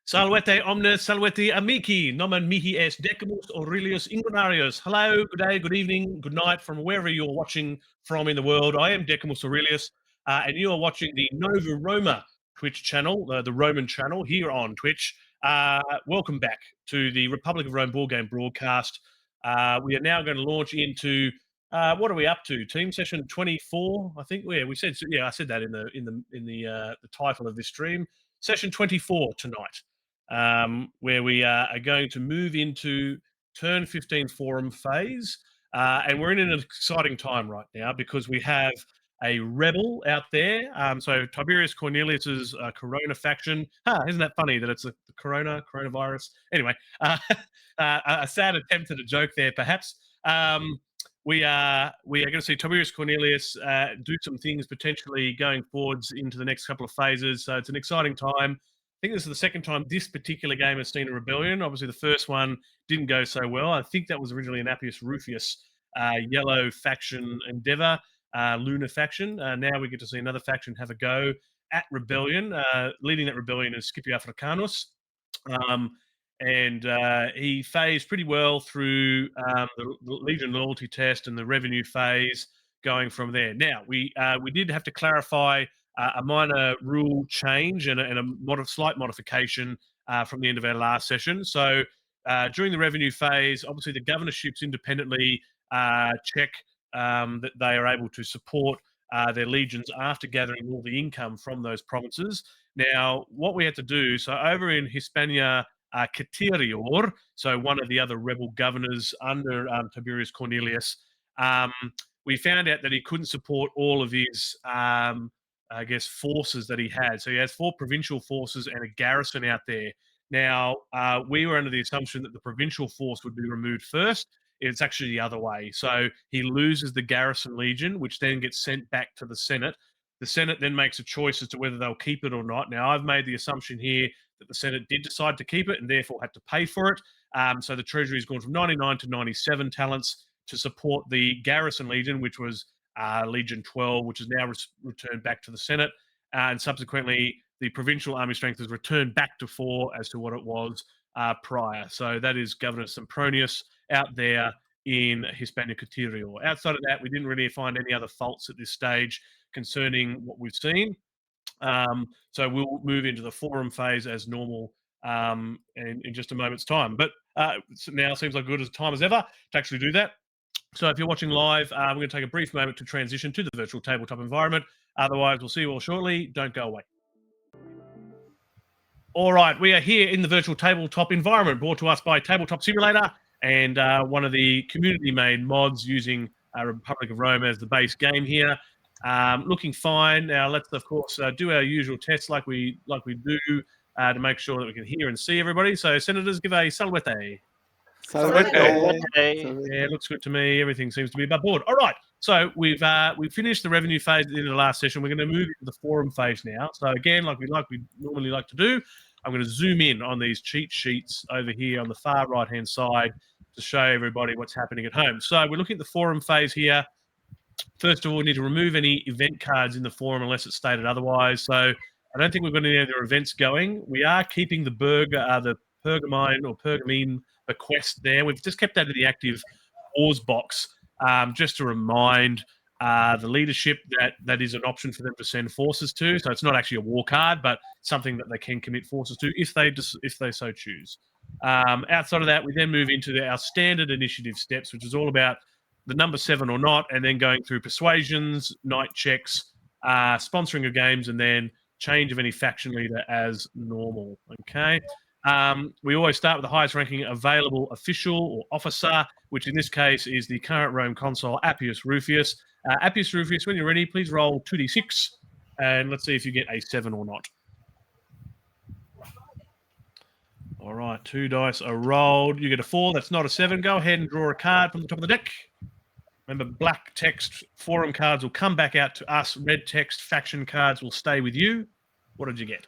Salvete omnes, salvete amici, nomen mihi est Decimus Aurelius Ingeniarius. Hello, good day, good evening, good night from wherever you're watching from in the world. I am Decimus Aurelius, and you are watching the Nova Roma Twitch channel, the Roman channel here on Twitch. Welcome back to the Republic of Rome board game broadcast. We are now going to launch into what are we up to? Team session 24, I think. Yeah, we said. Yeah, I said that in the title of this stream. Session 24 tonight. Where we are going to move into turn 15 forum phase. And we're in an exciting time right now because we have a rebel out there. So Tiberius Cornelius's Corona faction. Isn't that funny that it's a coronavirus? Anyway, a sad attempt at a joke there, perhaps. We are going to see Tiberius Cornelius do some things potentially going forwards into the next couple of phases. So it's an exciting time. I think this is the second time this particular game has seen a rebellion. Obviously, the first one didn't go so well. I think that was originally an Appius Rufius yellow faction endeavor, Lunar faction. Now we get to see another faction have a go at rebellion. Leading that rebellion is Scipio Africanus. And he phased pretty well through the Legion loyalty test and the revenue phase going from there. Now, we did have to clarify a minor rule change and a slight modification from the end of our last session. So during the revenue phase, obviously the governorships independently check that they are able to support their legions after gathering all the income from those provinces. Now, what we had to do, so over in Hispania Caterior, so one of the other rebel governors under Tiberius Cornelius, we found out that he couldn't support all of his forces that he had. So he has 4 provincial forces and a garrison out there. Now, we were under the assumption that the provincial force would be removed first. It's actually the other way. So he loses the garrison legion, which then gets sent back to the Senate. The Senate then makes a choice as to whether they'll keep it or not. Now, I've made the assumption here that the Senate did decide to keep it and therefore had to pay for it. So the Treasury has gone from 99 to 97 talents to support the garrison legion, which was Legion 12, which is now returned back to the Senate. And subsequently, the provincial army strength has returned back to 4 as to what it was prior. So that is Governor Sempronius out there in Hispania Caterior. Outside of that, we didn't really find any other faults at this stage concerning what we've seen. So we'll move into the forum phase as normal in just a moment's time. But now seems like good as time as ever to actually do that. So if you're watching live, we're going to take a brief moment to transition to the virtual tabletop environment. Otherwise, we'll see you all shortly. Don't go away. All right, we are here in the virtual tabletop environment brought to us by Tabletop Simulator and one of the community-made mods using Republic of Rome as the base game here. Looking fine. Now let's, of course, do our usual tests like we do to make sure that we can hear and see everybody. So, senators, give a salvete. Salvete. Yeah, it looks good to me. Everything seems to be above board. All right. So we've finished the revenue phase at the end of the last session. We're going to move into the forum phase now. So again, like we normally like to do, I'm going to zoom in on these cheat sheets over here on the far right-hand side to show everybody what's happening at home. So we're looking at the forum phase here. First of all, we need to remove any event cards in the forum unless it's stated otherwise. So I don't think we've got any other events going. We are keeping the Pergamine bequest there. We've just kept that in the active wars box just to remind the leadership that is an option for them to send forces to. So it's not actually a war card, but something that they can commit forces to if they so choose. Outside of that, we then move into our standard initiative steps, which is all about the number 7 or not, and then going through persuasions, night checks, sponsoring of games, and then change of any faction leader as normal. Okay. We always start with the highest ranking available official or officer, which in this case is the current Rome consul, Appius Rufius. Appius Rufius, when you're ready, please roll 2d6, and let's see if you get a 7 or not. All right, 2 dice are rolled. You get a 4. That's not a 7. Go ahead and draw a card from the top of the deck. Remember, black text forum cards will come back out to us. Red text faction cards will stay with you. What did you get?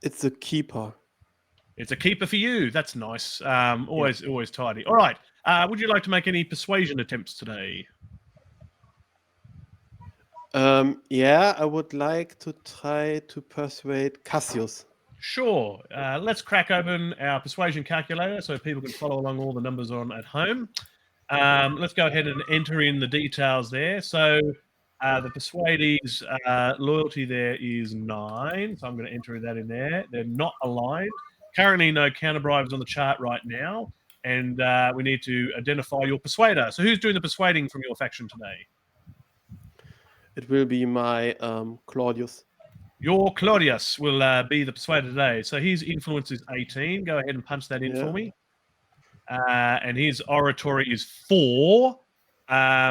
It's a keeper. It's a keeper for you. That's nice. Always tidy. All right. Would you like to make any persuasion attempts today? Yeah, I would like to try to persuade Cassius. Sure. Let's crack open our persuasion calculator so people can follow along all the numbers on at home. Let's go ahead and enter in the details there. So the persuadees loyalty there is 9. So I'm going to enter that in there. They're not aligned. Currently, no counter bribes on the chart right now. And we need to identify your persuader. So who's doing the persuading from your faction today? It will be my Claudius. Your Claudius will be the persuader today. So his influence is 18. Go ahead and punch that in for me. And his oratory is 4. Now,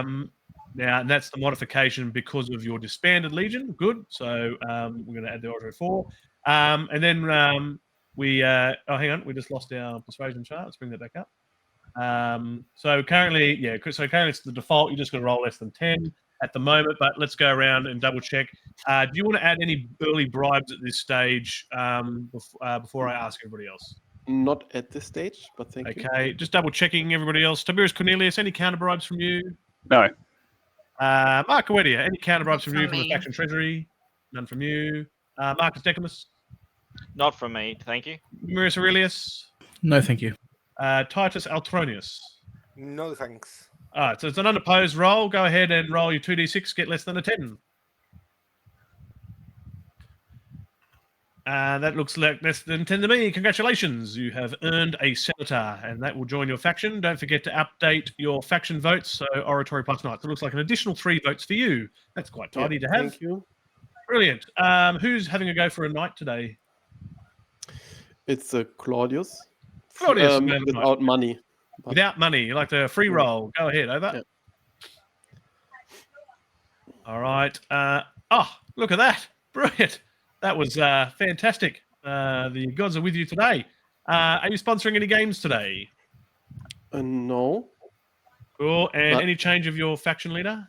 and that's the modification because of your disbanded legion. Good. So we're going to add the oratory 4. And then hang on. We just lost our persuasion chart. Let's bring that back up. So currently it's the default. You just got to roll less than 10 at the moment, but let's go around and double check. Do you want to add any early bribes at this stage before I ask everybody else? Not at this stage, but thank you. Okay, just double checking everybody else. Tiberius Cornelius, any counter bribes from you? No. Mark Awedia, any counter bribes from you from the me. faction treasury? None from you. Marcus Decimus? Not from me, thank you. Murius Aurelius? No, thank you. Titus Altronius? No thanks. All right, so it's an unopposed roll. Go ahead and roll your 2d6, get less than a 10. That looks like less than 10 to me. Congratulations. You have earned a senator, and that will join your faction. Don't forget to update your faction votes, so oratory plus knights. It looks like an additional 3 votes for you. That's quite tidy to have. Thank you. Brilliant. Who's having a go for a knight today? It's a Claudius. Claudius, without money. Without money. You like the free roll. Go ahead. Over. Yeah. All right. Look at that. Brilliant. That was fantastic. The gods are with you today. Are you sponsoring any games today? No. Cool. And But- any change of your faction leader?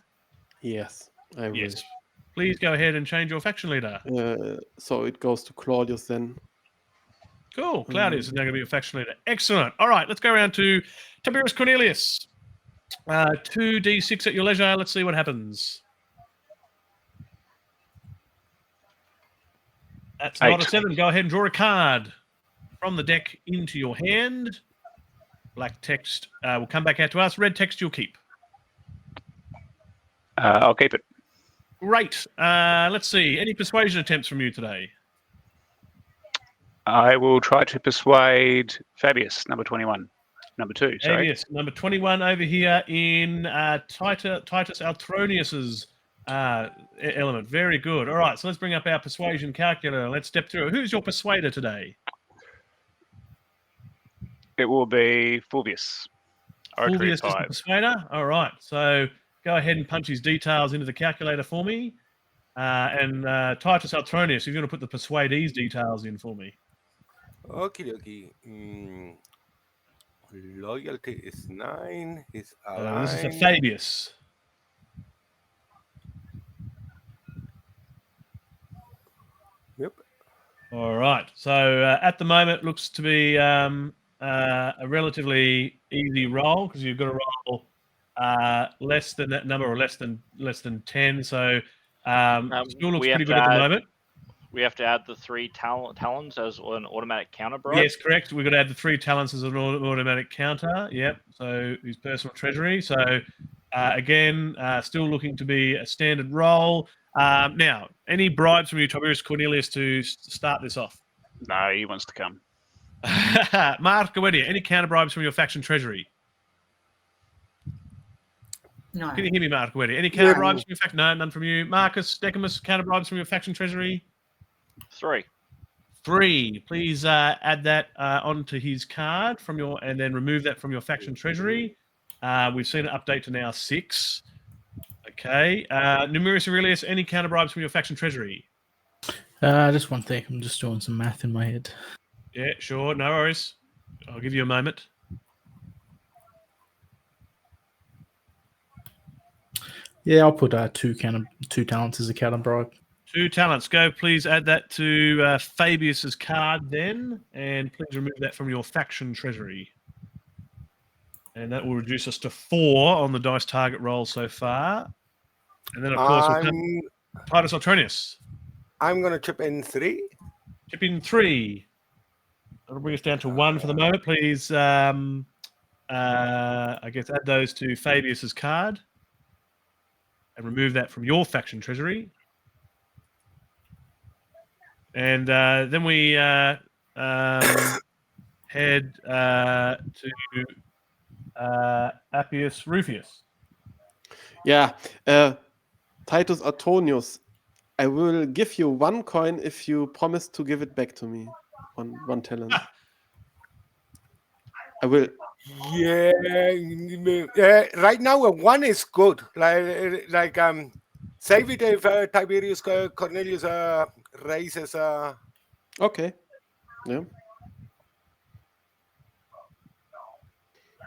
Yes, I will. Yes. Please go ahead and change your faction leader. So it goes to Claudius then. Cool. Claudius is now going to be your faction leader. Excellent. All right. Let's go around to Tiberius Cornelius. 2d6 at your leisure. Let's see what happens. That's not a 7. Go ahead and draw a card from the deck into your hand. Black text will come back out to us. Red text you'll keep. I'll keep it. Great. Let's see. Any persuasion attempts from you today? I will try to persuade Fabius, number 21. Number 2, sorry. Yes, number 21 over here in Titus Altronius's element. Very good. All right, so let's bring up our persuasion calculator. Let's step through it. Who's your persuader today? It will be Fulvius. Oratory Fulvius is the 5. persuader. All right, so go ahead and punch his details into the calculator for me. And Titus Altronius, if you want to put the persuadee's details in for me. Okie dokie. Loyalty is 9. He's This is for aligned. Fabius. Yep. All right. So at the moment, looks to be a relatively easy roll because you've got to roll less than that number or less than 10. So still looks we have pretty to good at the add- moment. We have to add the 3 talons as an automatic counter bribe. Yes, correct. We've got to add the 3 talents as an automatic counter. Yep. So his personal treasury. So again, still looking to be a standard roll. Now, any bribes from you, Tiberius Cornelius, to start this off? No, he wants to come. Mark Gawedia, any counter bribes from your faction treasury? No. Can you hear me, Mark Gawedia? Any counter bribes from your faction? No, none from you. Marcus Decimus, counter bribes from your faction treasury? 3. 3. Please add that onto his card from your, and then remove that from your faction treasury. We've seen an update to now 6. Okay. Numerius Aurelius, any counter bribes from your faction treasury? Just one thing. I'm just doing some math in my head. Yeah, sure. No worries. I'll give you a moment. Yeah, I'll put 2 talents as a counter bribe. 2 talents. Go, please add that to Fabius's card then, and please remove that from your faction treasury. And that will reduce us to 4 on the dice target roll so far. And then, of course, we'll come Titus Altronius. I'm going to chip in 3. Chip in 3. That'll bring us down to 1 for the moment. Please, I guess, add those to Fabius's card and remove that from your faction treasury. And then we head to Appius Rufius. Yeah. Titus Antonius, I will give you 1 coin if you promise to give it back to me. One talent. I will. Yeah, right now 1 is good. Like save it if Tiberius Cornelius raises. Okay. Yeah.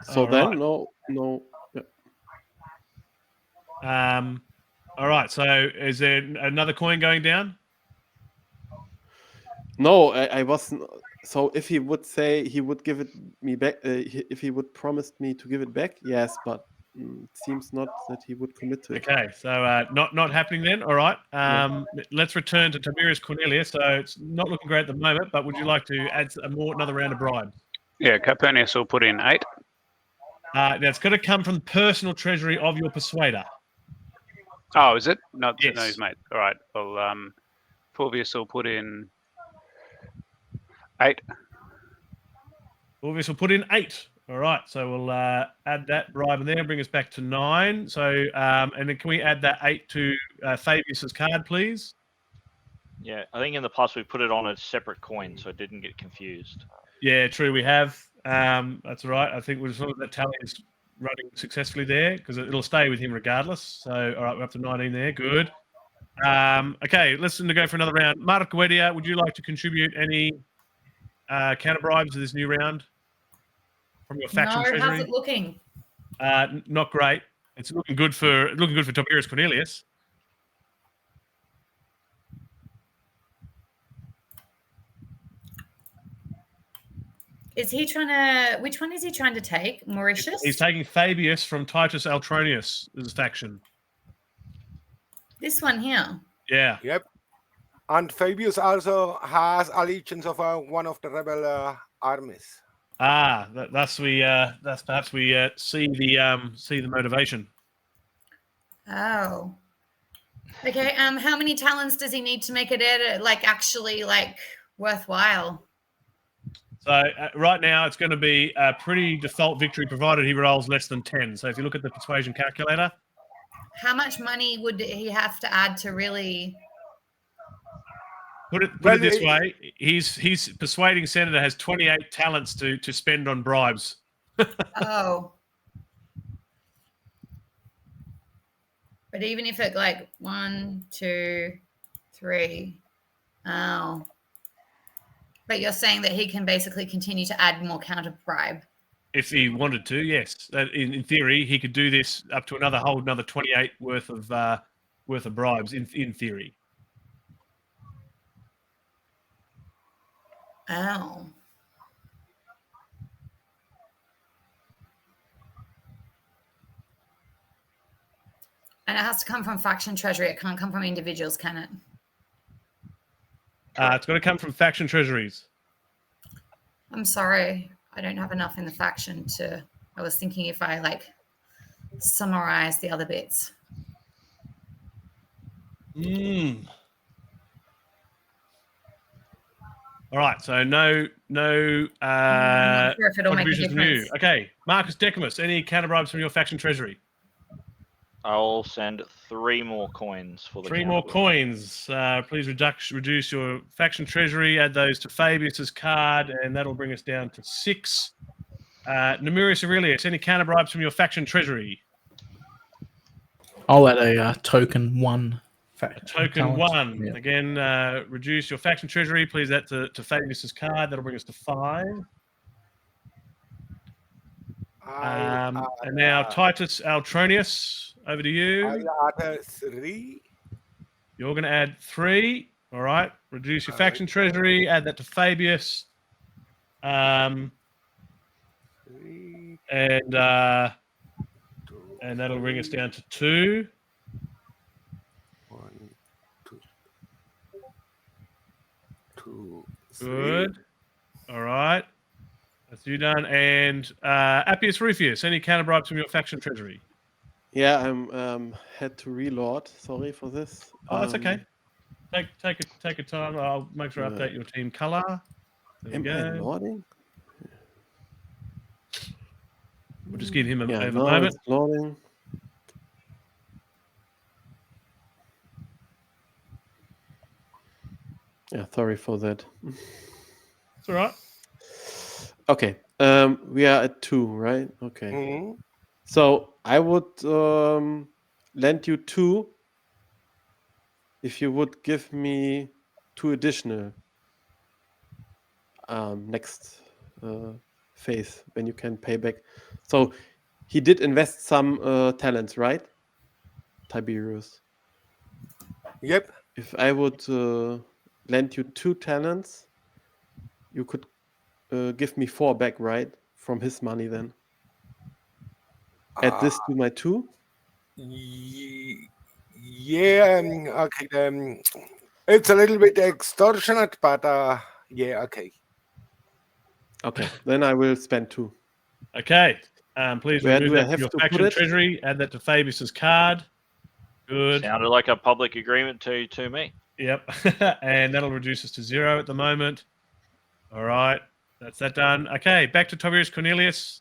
So All then, right. no. Yeah. All right. So, is there another coin going down? No, I wasn't. So if he would say he would give it me back, if he would promise me to give it back, yes, but it seems not that he would commit to it. Okay. So, not happening then. All right. No. Let's return to Tiberius Cornelius. So it's not looking great at the moment. But would you like to add another round of bribes? Yeah, Calpurnius will put in 8. That's going to come from the personal treasury of your persuader. Oh, is it? Not Yes. no, his mate. All right. Well, Fulvius will put in 8. Fulvius will put in 8. All right. So we'll add that bribe in there, bring us back to 9. So, and then can we add that 8 to Fabius's card, please? Yeah, I think in the past we put it on a separate coin so it didn't get confused. Yeah, true. We have. That's all right. I think as long as that tally is running successfully there, because it'll stay with him regardless. So, all right, we're up to 19 there. Good. Okay, let's go for another round. Marta Coedia, would you like to contribute any counter bribes to this new round from your faction No, treasury? how's it looking? Not great. It's looking good for Tiberius Cornelius. Is he trying to? Which one is he trying to take? Mauritius? He's taking Fabius from Titus Altronius as a faction. This one here. Yeah. Yep. And Fabius also has allegiance of one of the rebel armies. That's perhaps we see the motivation. Oh. Okay. How many talents does he need to make it actually worthwhile? So right now it's going to be a pretty default victory provided he rolls less than 10. So if you look at the persuasion calculator, How much money would he have to add to really? put it this way, he's persuading senator has 28 talents to spend on bribes. Oh. But even if it 1, 2, 3, oh. But you're saying that he can basically continue to add more counter bribe. If he wanted to, yes. In theory, he could do this up to another 28 worth of bribes. In theory. Oh. And it has to come from faction treasury. It can't come from individuals, can it? It's got to come from faction treasuries. I'm sorry. I don't have enough in the faction to... I was thinking if I, summarize the other bits. All right, so no I'm not sure if it'll make a contributions from you. difference. Okay, Marcus Decimus, any counter bribes from your faction treasury? I'll send 3 more coins for the 3 more counter. coins. Please reduce your faction treasury. Add those to Fabius's card, and that'll bring us down to 6. Numerius Aurelius, any counter bribes from your faction treasury? I'll add a token 1. Token talent. 1. Yeah. Again, reduce your faction treasury. Please add to Fabius's card. That'll bring us to 5. And now Titus Altronius, over to you. I'll add 3. You're going to add 3. All right. Reduce your faction treasury. Add that to Fabius. 3, And 2, that'll bring us down to 2. 1, 2, 2, Good. All right. That's you done. And Appius Rufius, any counter bribes from your faction treasury? Yeah, I'm had to reload. Sorry for this. Oh, that's okay. Take a time. I'll make sure I update your team color. There we Am I go. loading? We'll just give him a Yeah, now moment. it's loading. Yeah, sorry for that. It's all right. Okay, we are at 2, right? Okay. Mhm. So I would lend you 2 if you would give me 2 additional next phase when you can pay back. So he did invest some talents, right? Tiberius. Yep. If I would lend you 2 talents, you could give me 4 back, right? From his money then. Add this to my 2. Yeah. Okay. It's a little bit extortionate, but yeah. Okay. Okay, then I will spend 2. Okay. Please Where remove do I that from have your to put faction it? treasury. Add that to Fabius's card. Good. Sounded like a public agreement to me. Yep. And that'll reduce us to 0 at the moment. All right. That's that done. Okay. Back to Tiberius Cornelius.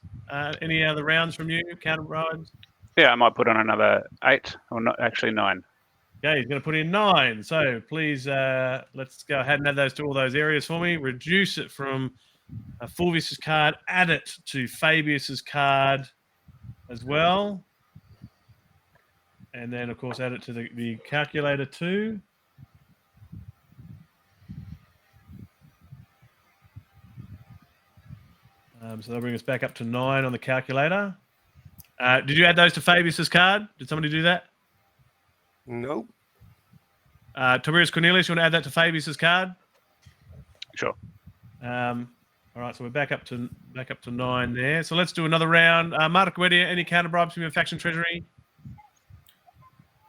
Any other rounds from you? Counter bribes? Yeah, I might put on another 8, or not actually 9. Okay, he's going to put in 9. So please, let's go ahead and add those to all those areas for me. Reduce it from Fulvius's card. Add it to Fabius's card as well. And then, of course, add it to the calculator too. So that'll bring us back up to 9 on the calculator. Did you add those to Fabius's card? Did somebody do that? No. Tiberius Cornelius, you want to add that to Fabius's card? Sure. All right, so we're back up to 9 there. So let's do another round. Mark Wedia, any counter bribes from your faction treasury?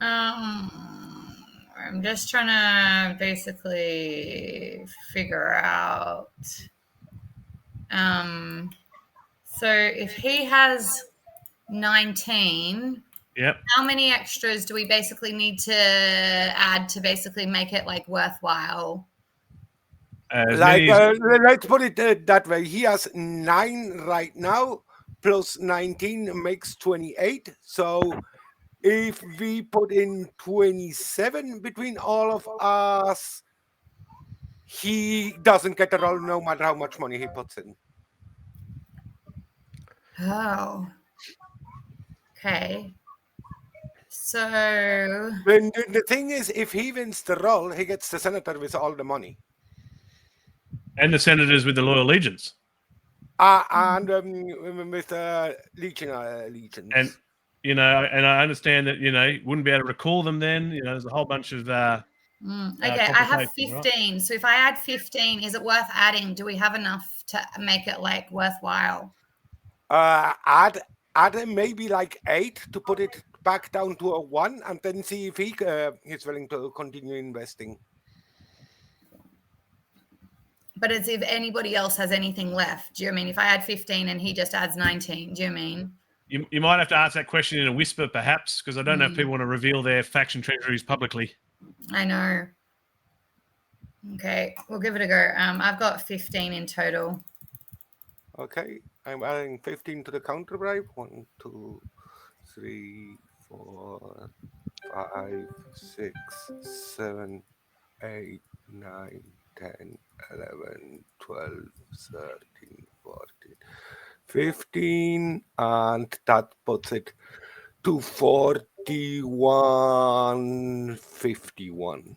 I'm just trying to basically figure out. So if he has 19, Yep. how many extras do we basically need to add to basically make it like worthwhile? Let's put it that way. He has 9 right now, plus 19 makes 28. So if we put in 27 between all of us, he doesn't get a roll no matter how much money he puts in. Oh. Okay. So The thing is, if he wins the roll, he gets the senator with all the money. And the senators with the loyal legions. And with legions. And, and I understand that, you wouldn't be able to recall them then. There's a whole bunch of... okay, I have 15. Right? So if I add 15, is it worth adding? Do we have enough to make it like worthwhile? Add maybe like 8 to put it back down to a 1, and then see if he is willing to continue investing. But as if anybody else has anything left. Do you mean if I add 15 and he just adds 19? Do you mean? You might have to ask that question in a whisper, perhaps, because I don't know if people want to reveal their faction treasuries publicly. I know. Okay, we'll give it a go. I've got 15 in total. Okay, I'm adding 15 to the counter bribe. 1, 2, 3, 4, 5, 6, 7, 8, 9, 10, 11, 12, 13, 14, 15, and that puts it to 41.51.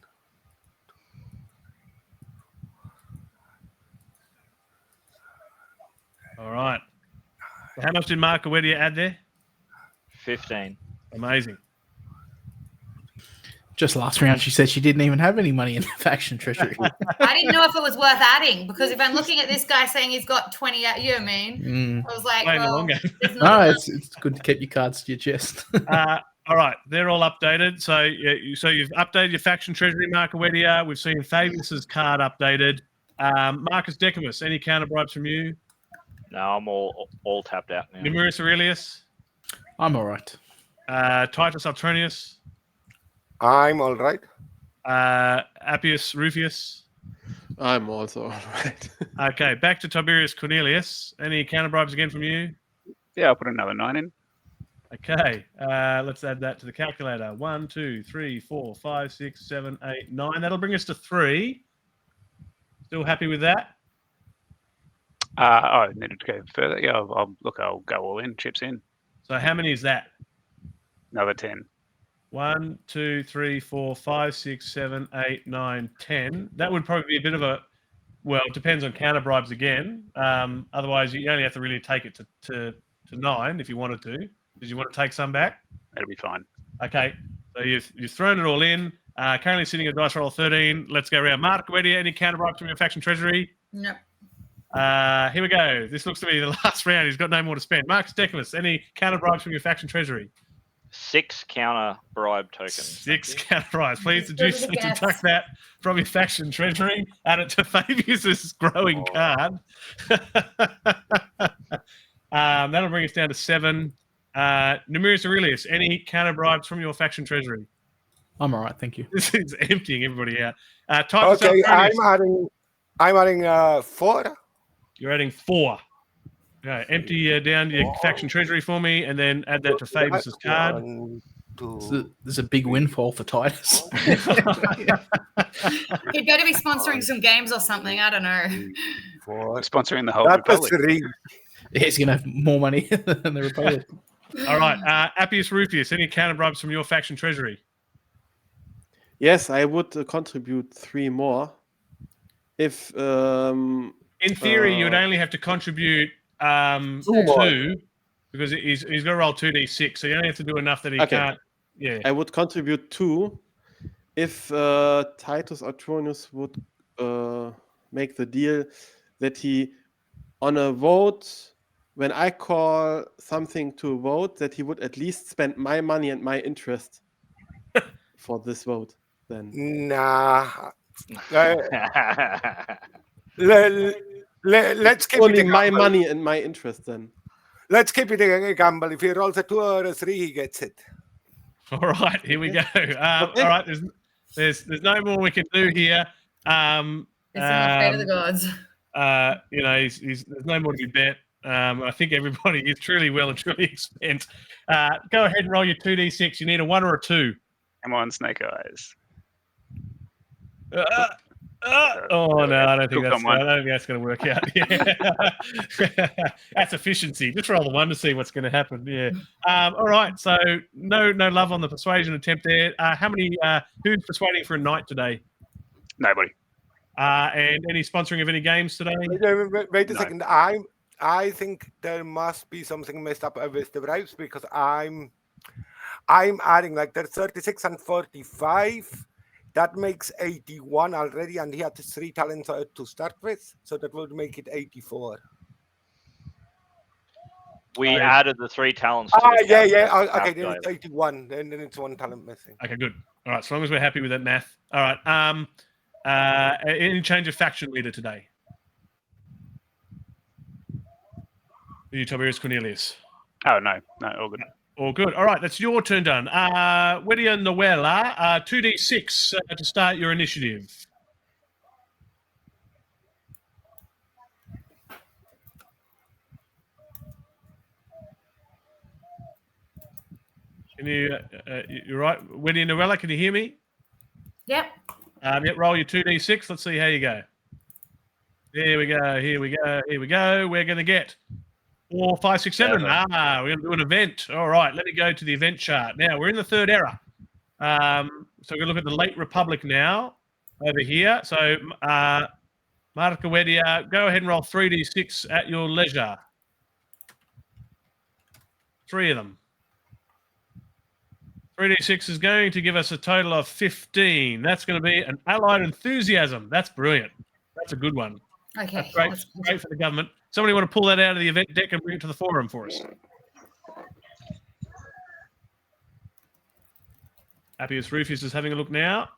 All right. So how much did Mark Wedia add there? 15. Amazing. Just last round, she said she didn't even have any money in the faction treasury. I didn't know if it was worth adding, because if I'm looking at this guy saying he's got 20, I was like, well, it's good to keep your cards to your chest. All right, they're all updated. So you've updated your faction treasury, Mark Wedia. We've seen Fabius's card updated. Marcus Decimus, any counter bribes from you? No, I'm all tapped out now. Numerius Aurelius, I'm all right. Titus Altronius, I'm all right. Appius Rufius. I'm also all right. Okay, back to Tiberius Cornelius. Any counter bribes again from you? Yeah, I'll put another 9 in. Okay, let's add that to the calculator. 1, 2, 3, 4, 5, 6, 7, 8, 9. That'll bring us to 3. Still happy with that? I needed to go further. Yeah, I'll go all in, chips in. So how many is that? Another 10. 1, 2, 3, 4, 5, 6, 7, 8, 9, 10. That would probably be a bit of a, well, it depends on counter bribes again. Otherwise, you only have to really take it to 9 if you wanted to. Did you want to take some back? That'll be fine. Okay, so you've thrown it all in. Currently sitting at dice roll 13. Let's go around. Mark, where do you any counter bribes from your faction treasury? No. Here we go. This looks to be the last round. He's got no more to spend. Marcus Decimus, any counter bribes from your faction treasury? 6 counter bribe tokens. 6 counter bribes. Please deduce Good guess. deduct that from your faction treasury. Add it to Fabius's growing card. That'll bring us down to 7. Numerius Aurelius, any counter bribes from your faction treasury? I'm all right, thank you. This is emptying everybody out. Titus Okay, Altronius, I'm adding 4. you're adding 4. Okay, empty down your faction treasury for me, and then add that to Fabius's card. 1, 2. There's a big windfall for Titus. He'd better be sponsoring some games or something. I don't know. 4. Sponsoring the whole That's Republic. 3. He's going to have more money than the Republic. All right, Appius Rufius, any counter bribes from your faction treasury? Yes, I would contribute 3 more. If In theory, you would only have to contribute 2 because he's got to roll 2d6, so you only have to do enough that he Okay. can't. Yeah. I would contribute 2 if Titus Altronius would make the deal that he, on a vote, when I call something to a vote, that he would at least spend my money and my interest for this vote. Then Nah. Let's keep only it a my gamble. money and my interest. Then Let's keep it a gamble. If he rolls a 2 or a 3, he gets it. All right, here we go. All right, there's no more we can do here. It's in the fate of the gods. There's no more to be bet. I think everybody is truly well and truly spent. Go ahead and roll your 2d6. You need a 1 or a 2. Come on, Snake Eyes. Oh no, I don't think Took on one. that's going to work out. Yeah. That's efficiency. Just roll the 1 to see what's going to happen. Yeah. All right. So no love on the persuasion attempt there. How many? Who's persuading for a night today? Nobody. And any sponsoring of any games today? Wait a No. second. I think there must be something messed up with the bribes because I'm adding like there's 36 and 45. That makes 81 already, and he had 3 talents to start with, so that would make it 84. We Right. added the 3 talents. To the Yeah. calculator. Okay, then it's 81. Then it's 1 talent missing. Okay, good. All right. As long as we're happy with that math. All right. Any change of faction leader today? You, Tiberius Cornelius. Oh, no, all good. All good. All right, that's your turn done. Wedia Noella, 2d6 to start your initiative. Can you, you're right. Wedia Noella, can you hear me? Yep. Roll your 2d6. Let's see how you go. Here we go. We're going to get 4, 5, 6, 7. 7. We're going to do an event. All right, let me go to the event chart. Now, we're in the 3rd era. So we're going to look at the late Republic now over here. So, Marca Wedia, go ahead and roll 3d6 at your leisure. 3 of them. 3d6 is going to give us a total of 15. That's going to be an allied enthusiasm. That's brilliant. That's a good one. Okay. That's great. Great for the government. Somebody want to pull that out of the event deck and bring it to the forum for us? Appius Rufius is having a look now.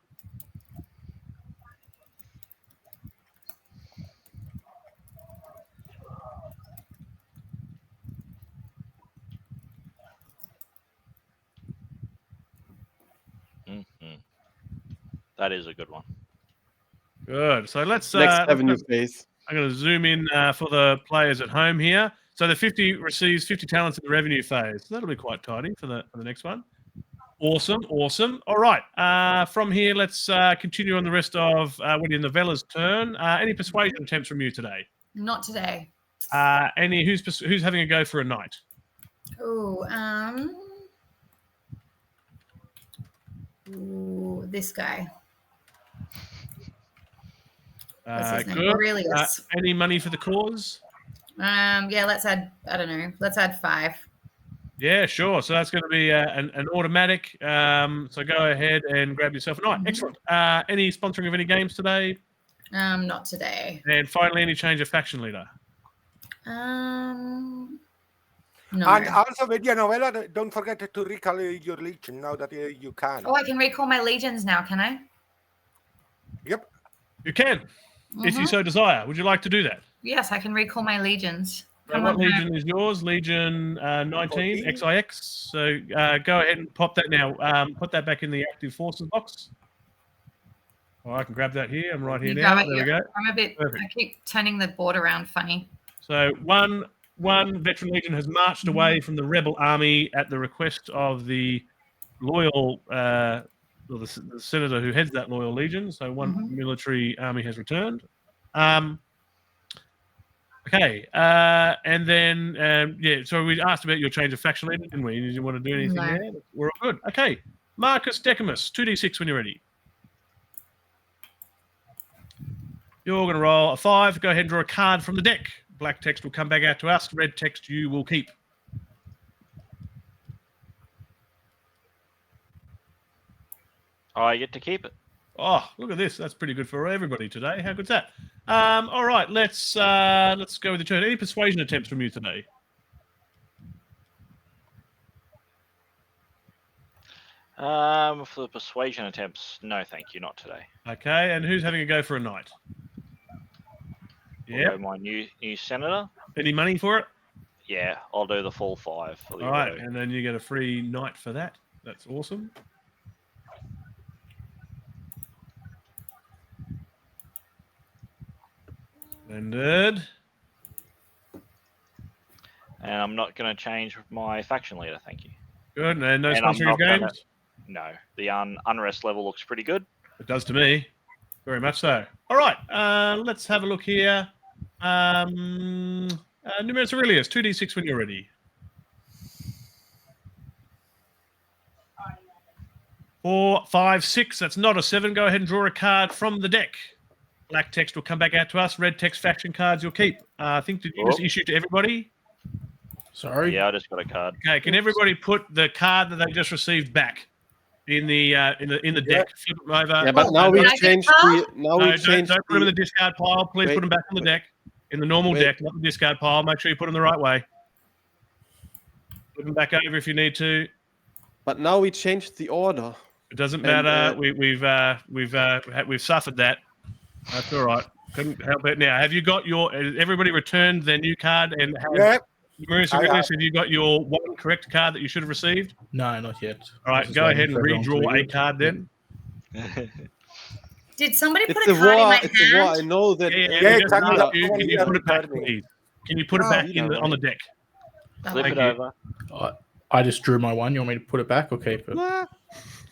That is a good one. Good. So let's Next avenue phase. I'm going to zoom in for the players at home here. So the 50 receives 50 talents in the revenue phase. So that'll be quite tidy for the next one. Awesome, awesome. All right. From here, let's continue on the rest of Wendy and Novella's turn. Any persuasion attempts from you today? Not today. Any who's having a go for a knight? Ooh, this guy. What's his name? Good. Aurelius. Any money for the cause? Yeah, let's add, I don't know, let's add 5. Yeah, sure. So that's going to be an automatic. So go ahead and grab yourself a knight. Excellent. Any sponsoring of any games today? Not today. And finally, any change of faction leader? No. And also with your novella, don't forget to recall your legion now that you can. Oh, I can recall my legions now, can I? Yep. You can, if you so desire. Would you like to do that? Yes, I can recall my legions. So what legion is yours? Legion 19, XIX. So go ahead and pop that now. Put that back in the active forces box. Oh, I can grab that here. I'm right here now. There we go. I'm a bit. Perfect. I keep turning the board around funny. So one veteran legion has marched away from the rebel army at the request of the loyal, or the senator who heads that loyal legion. So one military army has returned. Okay, and then yeah. So we asked about your change of faction leader, didn't we? Did you want to do anything there? We're all good. Okay, Marcus Decimus, 2d6 when you're ready. You're going to roll a 5. Go ahead and draw a card from the deck. Black text will come back out to us. Red text you will keep. I get to keep it. Oh, look at this. That's pretty good for everybody today. How good's that? All right, let's go with the turn. Any persuasion attempts from you today? For the persuasion attempts, no, thank you, not today. Okay, and who's having a go for a knight? Yeah. My new senator. Any money for it? Yeah, I'll do the full 5 for the All right, and then you get a free knight for that. That's awesome. Splendid. And I'm not going to change my faction leader, thank you. Good, and no And I'm sponsoring of not games? No, the unrest level looks pretty good. It does to me. Very much so. All right, let's have a look here. Numerous Aurelius, 2d6 when you're ready. 4, 5, 6. That's not a 7. Go ahead and draw a card from the deck. Black text will come back out to us. Red text faction cards you'll keep. I think did you just issue to everybody? Sorry. Yeah, I just got a card. Okay, can everybody put the card that they just received back in the deck? Flip them over. Yeah, but now we changed the. Now we No, changed. don't put them in the discard pile. Please Wait, put them back on the deck. In the normal deck, not the discard pile. Make sure you put them the right way. Put them back over if you need to. But now we changed the order. It doesn't matter. We've suffered that. That's all right. Couldn't help it. Now, have you got your? Everybody returned their new card and have you got your one correct card that you should have received? No, not yet. All right, go ahead and redraw a card then. Did somebody put It's a a card in war. my It's a war. I hand? know that. Can you put it back, please? Can you put it back on the deck? Flip it over. I just drew my one. You want me to put it back or keep it? No.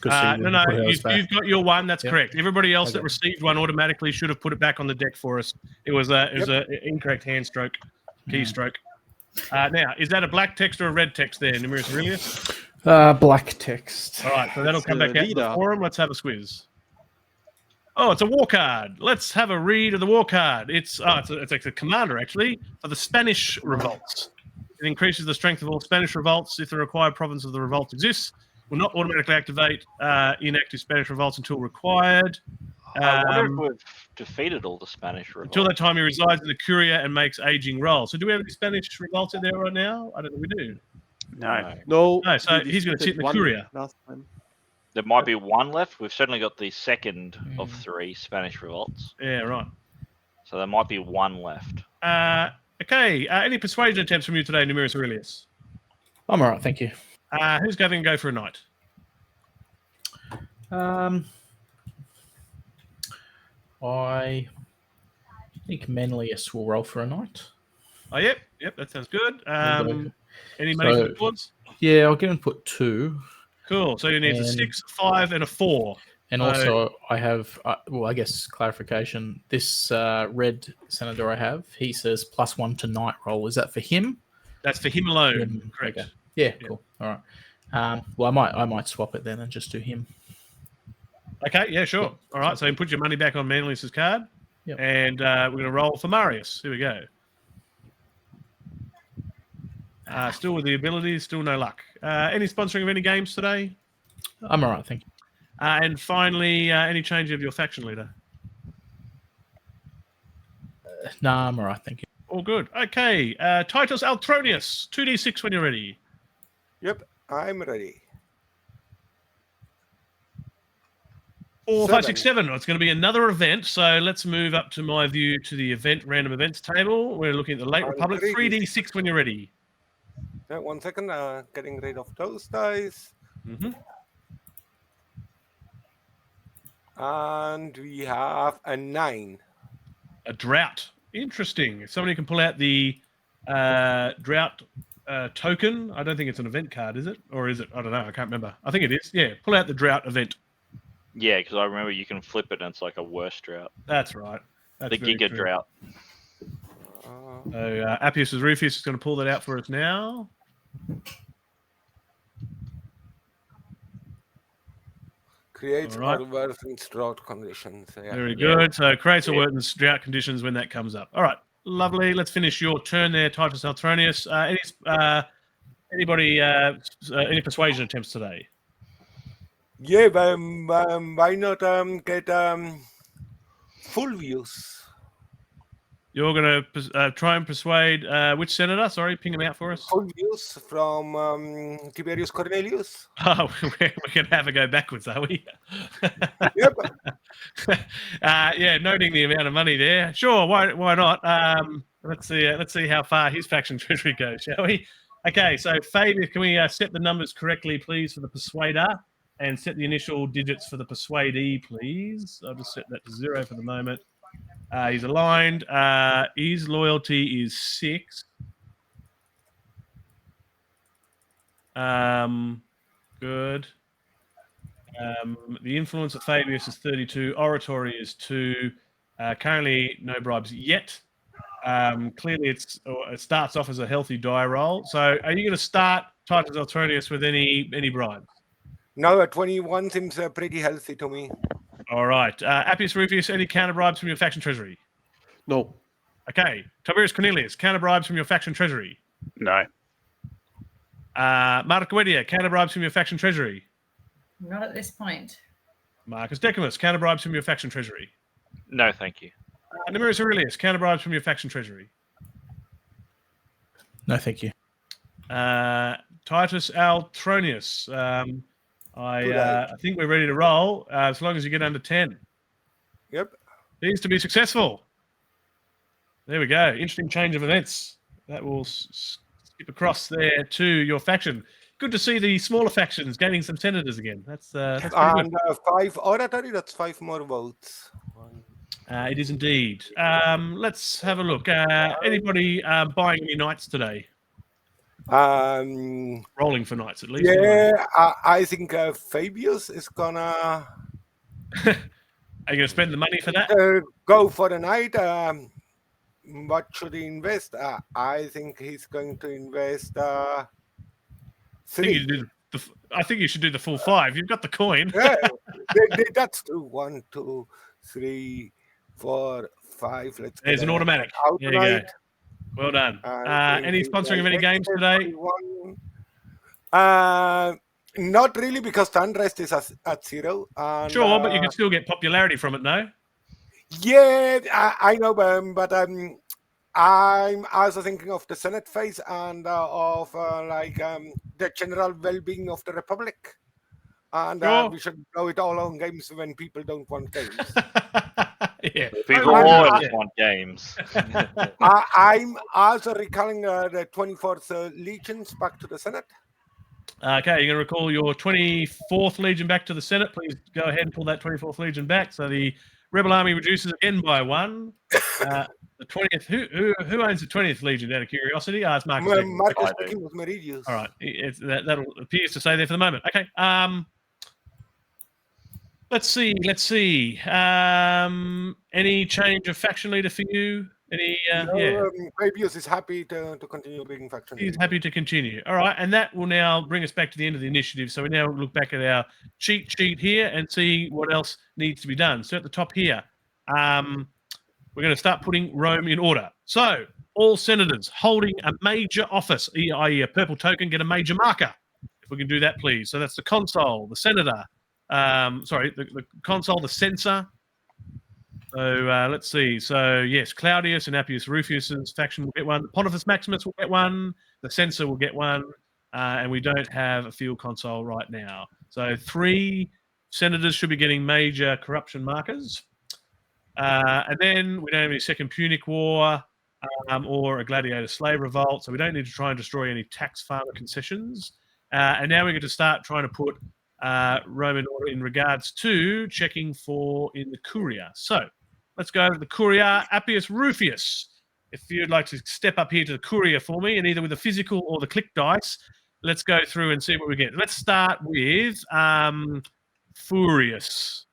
You've got your one. That's correct. Everybody else that received one automatically should have put it back on the deck for us. It was an incorrect hand stroke, keystroke. Now, is that a black text or a red text there, Numerous Aurelius? Black text. All right, so that'll come back out to the forum. Let's have a squiz. Oh, it's a war card. Let's have a read of the war card. It's a commander, actually, for the Spanish revolts. It increases the strength of all Spanish revolts if the required province of the revolt exists. Will not automatically activate inactive Spanish revolts until required. I wonder if we've defeated all the Spanish revolts. Until that time, he resides in the Curia and makes aging rolls. So do we have any Spanish revolts in there right now? I don't think we do. No. No, so he's going to sit in the Curia. Last time. There might be one left. We've certainly got the second of 3 Spanish revolts. Yeah, right. So there might be one left. Okay. Any persuasion attempts from you today, Numerous Aurelius? I'm all right, thank you. Who's going to go for a knight? I think Manlius will roll for a knight. Oh, yep, that sounds good. Any So- money for the boards? Yeah, I'll give him put 2. Cool. So you need a And- 6, 5, and a 4. And So- also, I have, I guess, clarification. This red senator I have, he says +1 to knight roll. Is that for him? That's for him alone. Correct. Okay. Yeah, cool. All right. Well, I might swap it then and just do him. Okay, yeah, sure. All right, so you put your money back on Manlius's card. Yep. And we're going to roll for Marius. Here we go. Still with the abilities, still no luck. Any sponsoring of any games today? I'm all right, thank you. And finally, any change of your faction leader? Nah, I'm all right, thank you. All good. Okay, Titus Altronius, 2d6 when you're ready. Yep, I'm ready. 4, 5, 6, 7. It's going to be another event. So let's move up to my view to the event random events table. We're looking at the Late Republic. 3d6 when you're ready. Yeah, 1 second. Getting rid of those dice. Mm-hmm. And we have a 9. A drought. Interesting. If somebody can pull out the drought token. I don't think it's an event card, is it? Or is it? I don't know. I can't remember. I think it is. Yeah. Pull out the drought event. Yeah, because I remember you can flip it and it's like a worse drought. That's right. That's The very Giga true. drought. So Appius' Rufus is going to pull that out for us now. Creates All right. or worsens drought conditions. Yeah. Very good. So creates or worsens drought conditions when that comes up. All right. Lovely. Let's finish your turn there, Titus Altronius. Anybody any persuasion attempts today? Yeah, why not get Fulvius? You're going to try and persuade which senator? Sorry, ping him out for us. Fulvius from Tiberius Cornelius. Oh, we're going to have a go backwards, are we? Yep. Yeah, noting the amount of money there. Sure, why not? Let's see how far his faction treasury goes, shall we? Okay, so Fabius, can we set the numbers correctly, please, for the persuader, and set the initial digits for the persuadee, please? I'll just set that to 0 for the moment. He's aligned. His loyalty is 6. Good. The influence of Fabius is 32. Oratory is 2. Currently, no bribes yet. Clearly, it starts off as a healthy die roll. So, are you going to start Titus Altronius with any bribes? No, a 21 seems pretty healthy to me. All right. Appius Rufus, any counter bribes from your faction treasury? No. Okay. Tiberius Cornelius, counter bribes from your faction treasury. No. Marcoedia, counter bribes from your faction treasury. Not at this point. Marcus Decimus, counter bribes from your faction treasury. No, thank you. Numerius Aurelius, counter bribes from your faction treasury. No, thank you. Titus Altronius, I think we're ready to roll as long as you get under 10. Yep. Needs to be successful. There we go. Interesting change of events. That will skip across there to your faction. Good to see the smaller factions gaining some senators again. That's pretty And good. 5 oratory, that's 5 more votes. It is indeed. Let's have a look. Anybody buying any knights today? Rolling for knights, at least. Yeah, I think Fabius is gonna Are you going to spend the money for that? go for the night. What should he invest? I think he's going to invest I think 3. I think you should do the full 5. You've got the coin. Yeah, that's 2. 1, 2, 3, 4, 5. Let's. There's an automatic. There you go. Well done. Any sponsoring of any games today? Not really, because the unrest is at 0. And, Sure, but you can still get popularity from it, no? Yeah, I know, but I'm also thinking of the Senate phase and of the general well-being of the Republic. And Sure. we should blow it all on games when people don't want games. Yeah. People I'm- always want games. I'm also recalling the 24th Legions back to the Senate. Okay, you're going to recall your 24th Legion back to the Senate. Please go ahead and pull that 24th Legion back. So the Rebel army reduces again by 1. The 20th. Who owns the 20th Legion? Out of curiosity, ask Marcus. Marcus I do. Maximus Meridius. All right, that appears to say there for the moment. Okay. Let's see. Any change of faction leader for you? Any? Yeah. Fabius is happy to continue being faction. He's happy to continue. All right, and that will now bring us back to the end of the initiative. So we now look back at our cheat sheet here and see what else needs to be done. So at the top here, we're going to start putting Rome in order. So all senators holding a major office, i.e. a purple token, get a major marker. If we can do that, please. So that's the consul, the senator. The consul, the censor. So let's see. So yes, Claudius and Appius Rufus's faction will get one. The Pontifex Maximus will get one. The censor will get one. And we don't have a field consul right now. So 3 senators should be getting major corruption markers. And then we don't have any second Punic War or a gladiator slave revolt. So we don't need to try and destroy any tax farmer concessions. And now we're going to start trying to put Rome in order in regards to checking for in the Curia. So let's go to the Curia. Appius Rufus, if you'd like to step up here to the Curia for me, and either with the physical or the click dice, let's go through and see what we get. Let's start with Furious.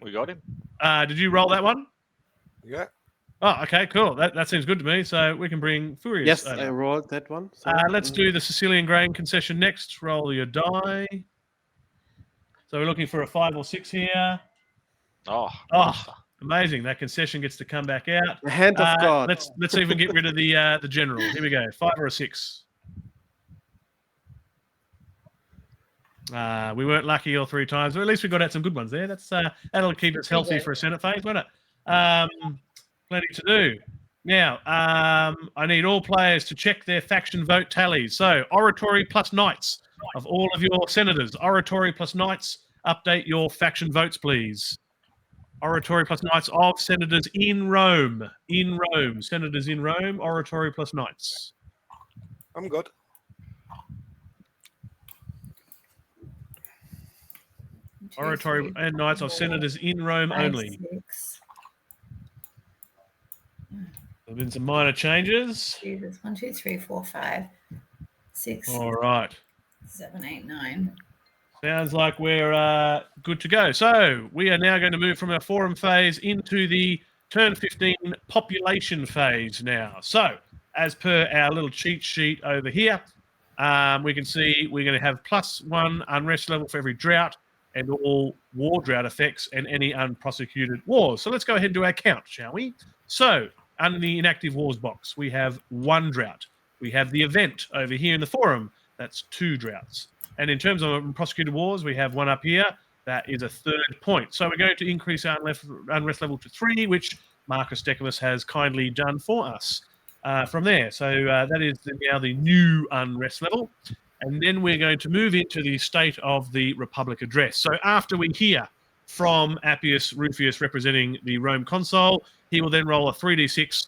We got him. Did you roll that one? Yeah. Oh, okay, cool. That seems good to me. So we can bring Furious. Yes, over. I rolled that one. So, Let's do the Sicilian grain concession next. Roll your die. So we're looking for a 5 or 6 here. Oh, amazing! That concession gets to come back out. The hand of God. Let's even get rid of the general. Here we go. 5 or a 6. We weren't lucky all 3 times, but at least we got out some good ones there. That'll keep us healthy for a Senate phase, won't it? Plenty to do. Now, I need all players to check their faction vote tallies. So, oratory plus knights of all of your senators. Oratory plus knights. Update your faction votes, please. Oratory plus knights of senators in Rome. In Rome. Senators in Rome. Oratory plus knights. I'm good. Oratory and knights of senators in Rome 5, only. 6. There have been some minor changes. Jesus. 1, 2, 3, 4, 5, 6, All right. 7, 8, 9. Sounds like we're good to go. So we are now going to move from our forum phase into the turn 15 population phase now. So as per our little cheat sheet over here, we can see we're going to have +1 unrest level for every drought and all war drought effects and any unprosecuted wars. So let's go ahead and do our count, shall we? So under the inactive wars box, we have 1 drought. We have the event over here in the forum. That's 2 droughts. And in terms of prosecuted wars, we have 1 up here. That is a 3rd point. So we're going to increase our unrest level to 3, which Marcus Decimus has kindly done for us from there. So that is now the new unrest level. And then we're going to move into the State of the Republic address. So after we hear from Appius Rufus representing the Rome consul, he will then roll a 3d6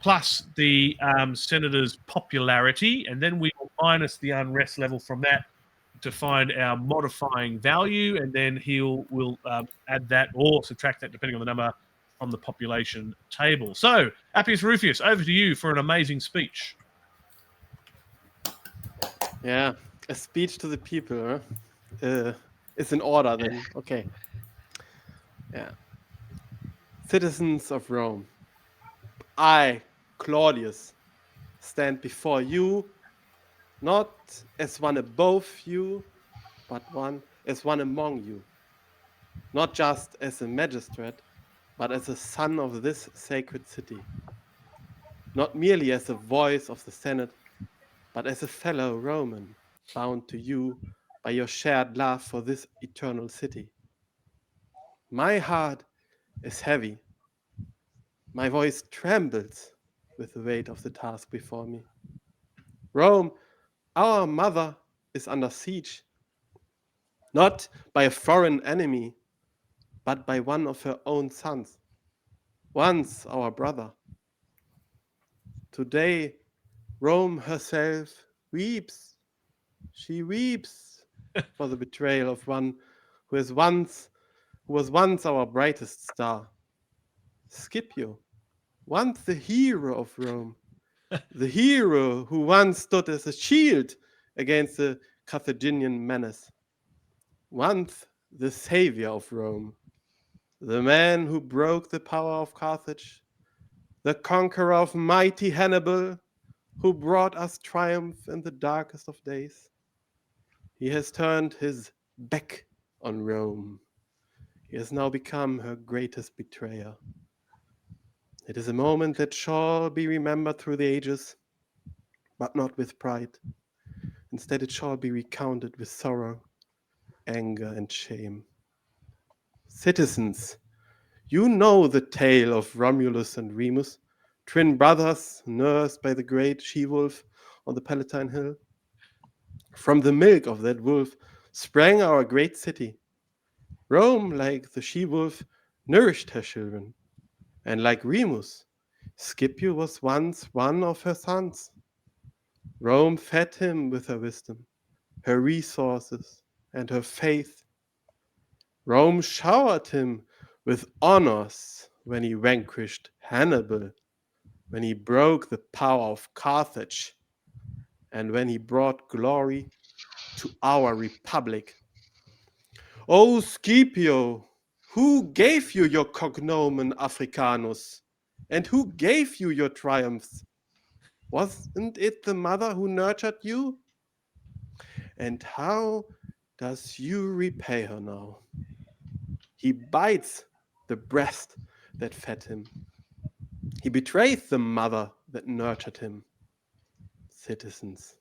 plus the senator's popularity, and then we will minus the unrest level from that to find our modifying value, and then we'll add that or subtract that depending on the number from the population table. So, Appius Rufus, over to you for an amazing speech. Yeah, a speech to the people. It's in order then. Okay. Yeah. Citizens of Rome, I, Claudius, stand before you, not as one above you, but as one among you. Not just as a magistrate, but as a son of this sacred city. Not merely as a voice of the Senate, but as a fellow Roman, bound to you by your shared love for this eternal city. My heart is heavy. My voice trembles with the weight of the task before me. Rome, our mother, is under siege, not by a foreign enemy, but by one of her own sons, once our brother. Today, Rome herself weeps. She weeps for the betrayal of one who was once our brightest star. Scipio, once the hero of Rome, the hero who once stood as a shield against the Carthaginian menace, once the savior of Rome, the man who broke the power of Carthage, the conqueror of mighty Hannibal, who brought us triumph in the darkest of days. He has turned his back on Rome. He has now become her greatest betrayer. It is a moment that shall be remembered through the ages, but not with pride. Instead, it shall be recounted with sorrow, anger, and shame. Citizens, you know the tale of Romulus and Remus, twin brothers nursed by the great she-wolf on the Palatine Hill. From the milk of that wolf sprang our great city. Rome, like the she-wolf, nourished her children. And like Remus, Scipio was once one of her sons. Rome fed him with her wisdom, her resources, and her faith. Rome showered him with honors when he vanquished Hannibal, when he broke the power of Carthage, and when he brought glory to our republic. O Scipio, who gave you your cognomen Africanus? And who gave you your triumphs? Wasn't it the mother who nurtured you? And how does you repay her now? He bites the breast that fed him. He betrays the mother that nurtured him. Citizens,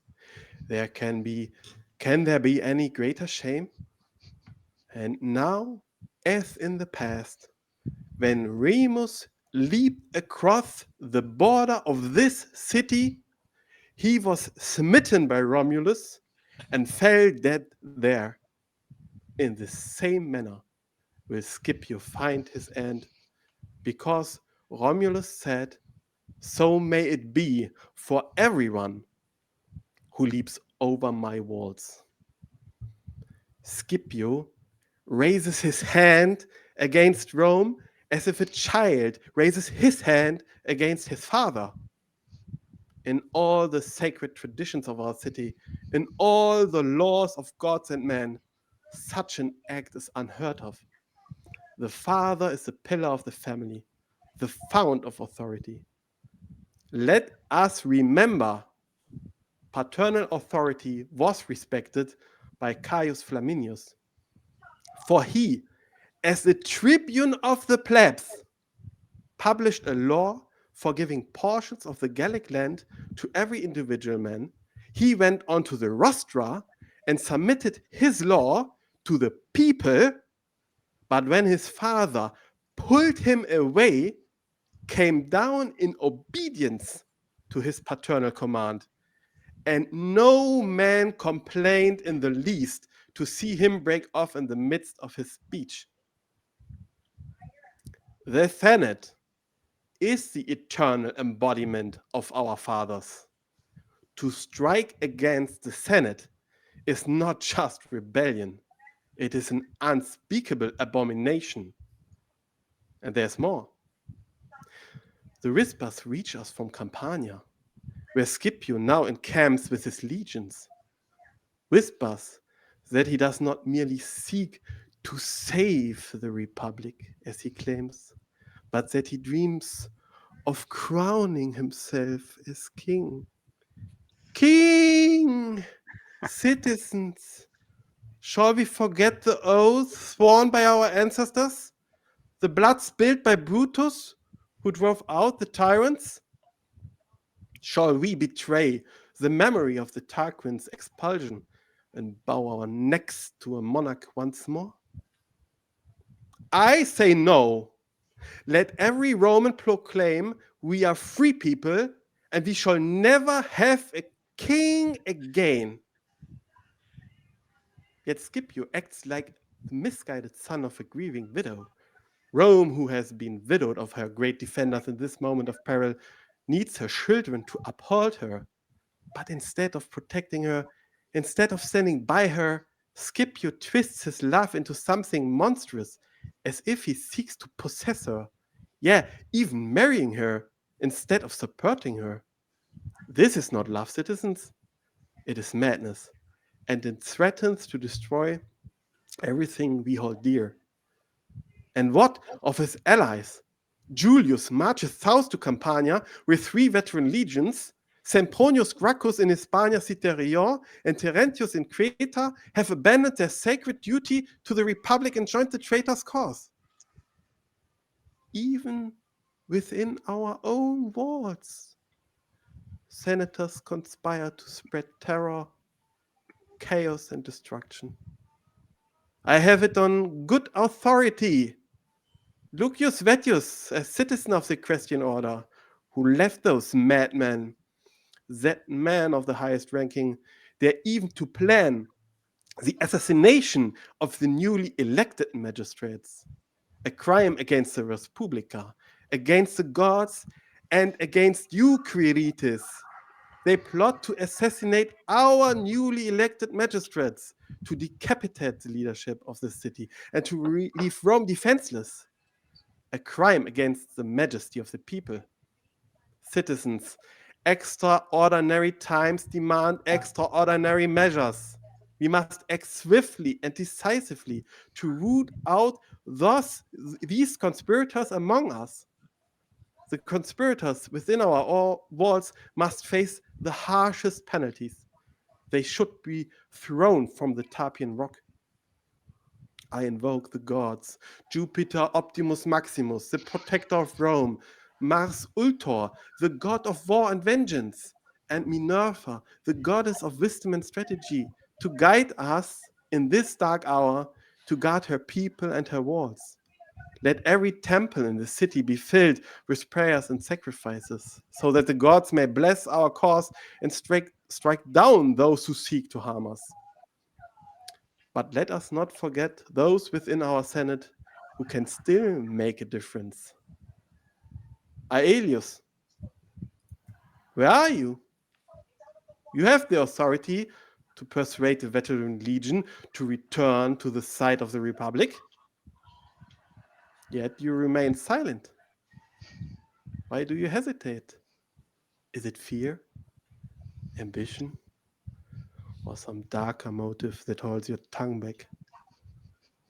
can there be any greater shame? And now, as in the past, when Remus leaped across the border of this city, he was smitten by Romulus and fell dead there. In the same manner will Scipio find his end, because Romulus said, "So may it be for everyone who leaps over my walls." Scipio raises his hand against Rome as if a child raises his hand against his father. In all the sacred traditions of our city, in all the laws of gods and men, such an act is unheard of. The father is the pillar of the family, the fount of authority. Let us remember, paternal authority was respected by Caius Flaminius, for he, as the tribune of the plebs, published a law for giving portions of the Gallic land to every individual man. He went on to the rostra and submitted his law to the people, but when his father pulled him away, came down in obedience to his paternal command, and no man complained in the least to see him break off in the midst of his speech. The Senate is the eternal embodiment of our fathers. To strike against the Senate is not just rebellion, it is an unspeakable abomination. And there's more. The whispers reach us from Campania, where Scipio now encamps with his legions. Whispers that he does not merely seek to save the Republic, as he claims, but that he dreams of crowning himself as king. King! Citizens, shall we forget the oath sworn by our ancestors? The blood spilled by Brutus, who drove out the tyrants? Shall we betray the memory of the Tarquin's expulsion and bow our necks to a monarch once more? I say no. Let every Roman proclaim we are free people and we shall never have a king again. Yet Scipio acts like the misguided son of a grieving widow. Rome, who has been widowed of her great defenders in this moment of peril, needs her children to uphold her. But instead of protecting her, instead of standing by her, Scipio twists his love into something monstrous, as if he seeks to possess her, Yeah, even marrying her instead of supporting her. This is not love, citizens. It is madness, and it threatens to destroy everything we hold dear. And what of his allies? Julius marches south to Campania with 3 veteran legions. Sempronius Gracchus in Hispania Citerior and Terentius in Creta have abandoned their sacred duty to the Republic and joined the traitor's cause. Even within our own walls, senators conspire to spread terror, chaos, and destruction. I have it on good authority. Lucius Vettius, a citizen of the Christian order, who left those madmen, that man of the highest ranking, there even to plan the assassination of the newly elected magistrates, a crime against the Res Publica, against the gods, and against you, Quirites. They plot to assassinate our newly elected magistrates, to decapitate the leadership of the city, and to leave Rome defenseless. A crime against the majesty of the people. Citizens, extraordinary times demand extraordinary measures. We must act swiftly and decisively to root out these conspirators among us. The conspirators within our walls must face the harshest penalties. They should be thrown from the Tarpeian Rock. I invoke the gods, Jupiter Optimus Maximus, the protector of Rome, Mars Ultor, the god of war and vengeance, and Minerva, the goddess of wisdom and strategy, to guide us in this dark hour, to guard her people and her walls. Let every temple in the city be filled with prayers and sacrifices, so that the gods may bless our cause and strike down those who seek to harm us. But let us not forget those within our Senate who can still make a difference. Aurelius, where are you? You have the authority to persuade the veteran legion to return to the side of the Republic. Yet you remain silent. Why do you hesitate? Is it fear, ambition, or some darker motive that holds your tongue back?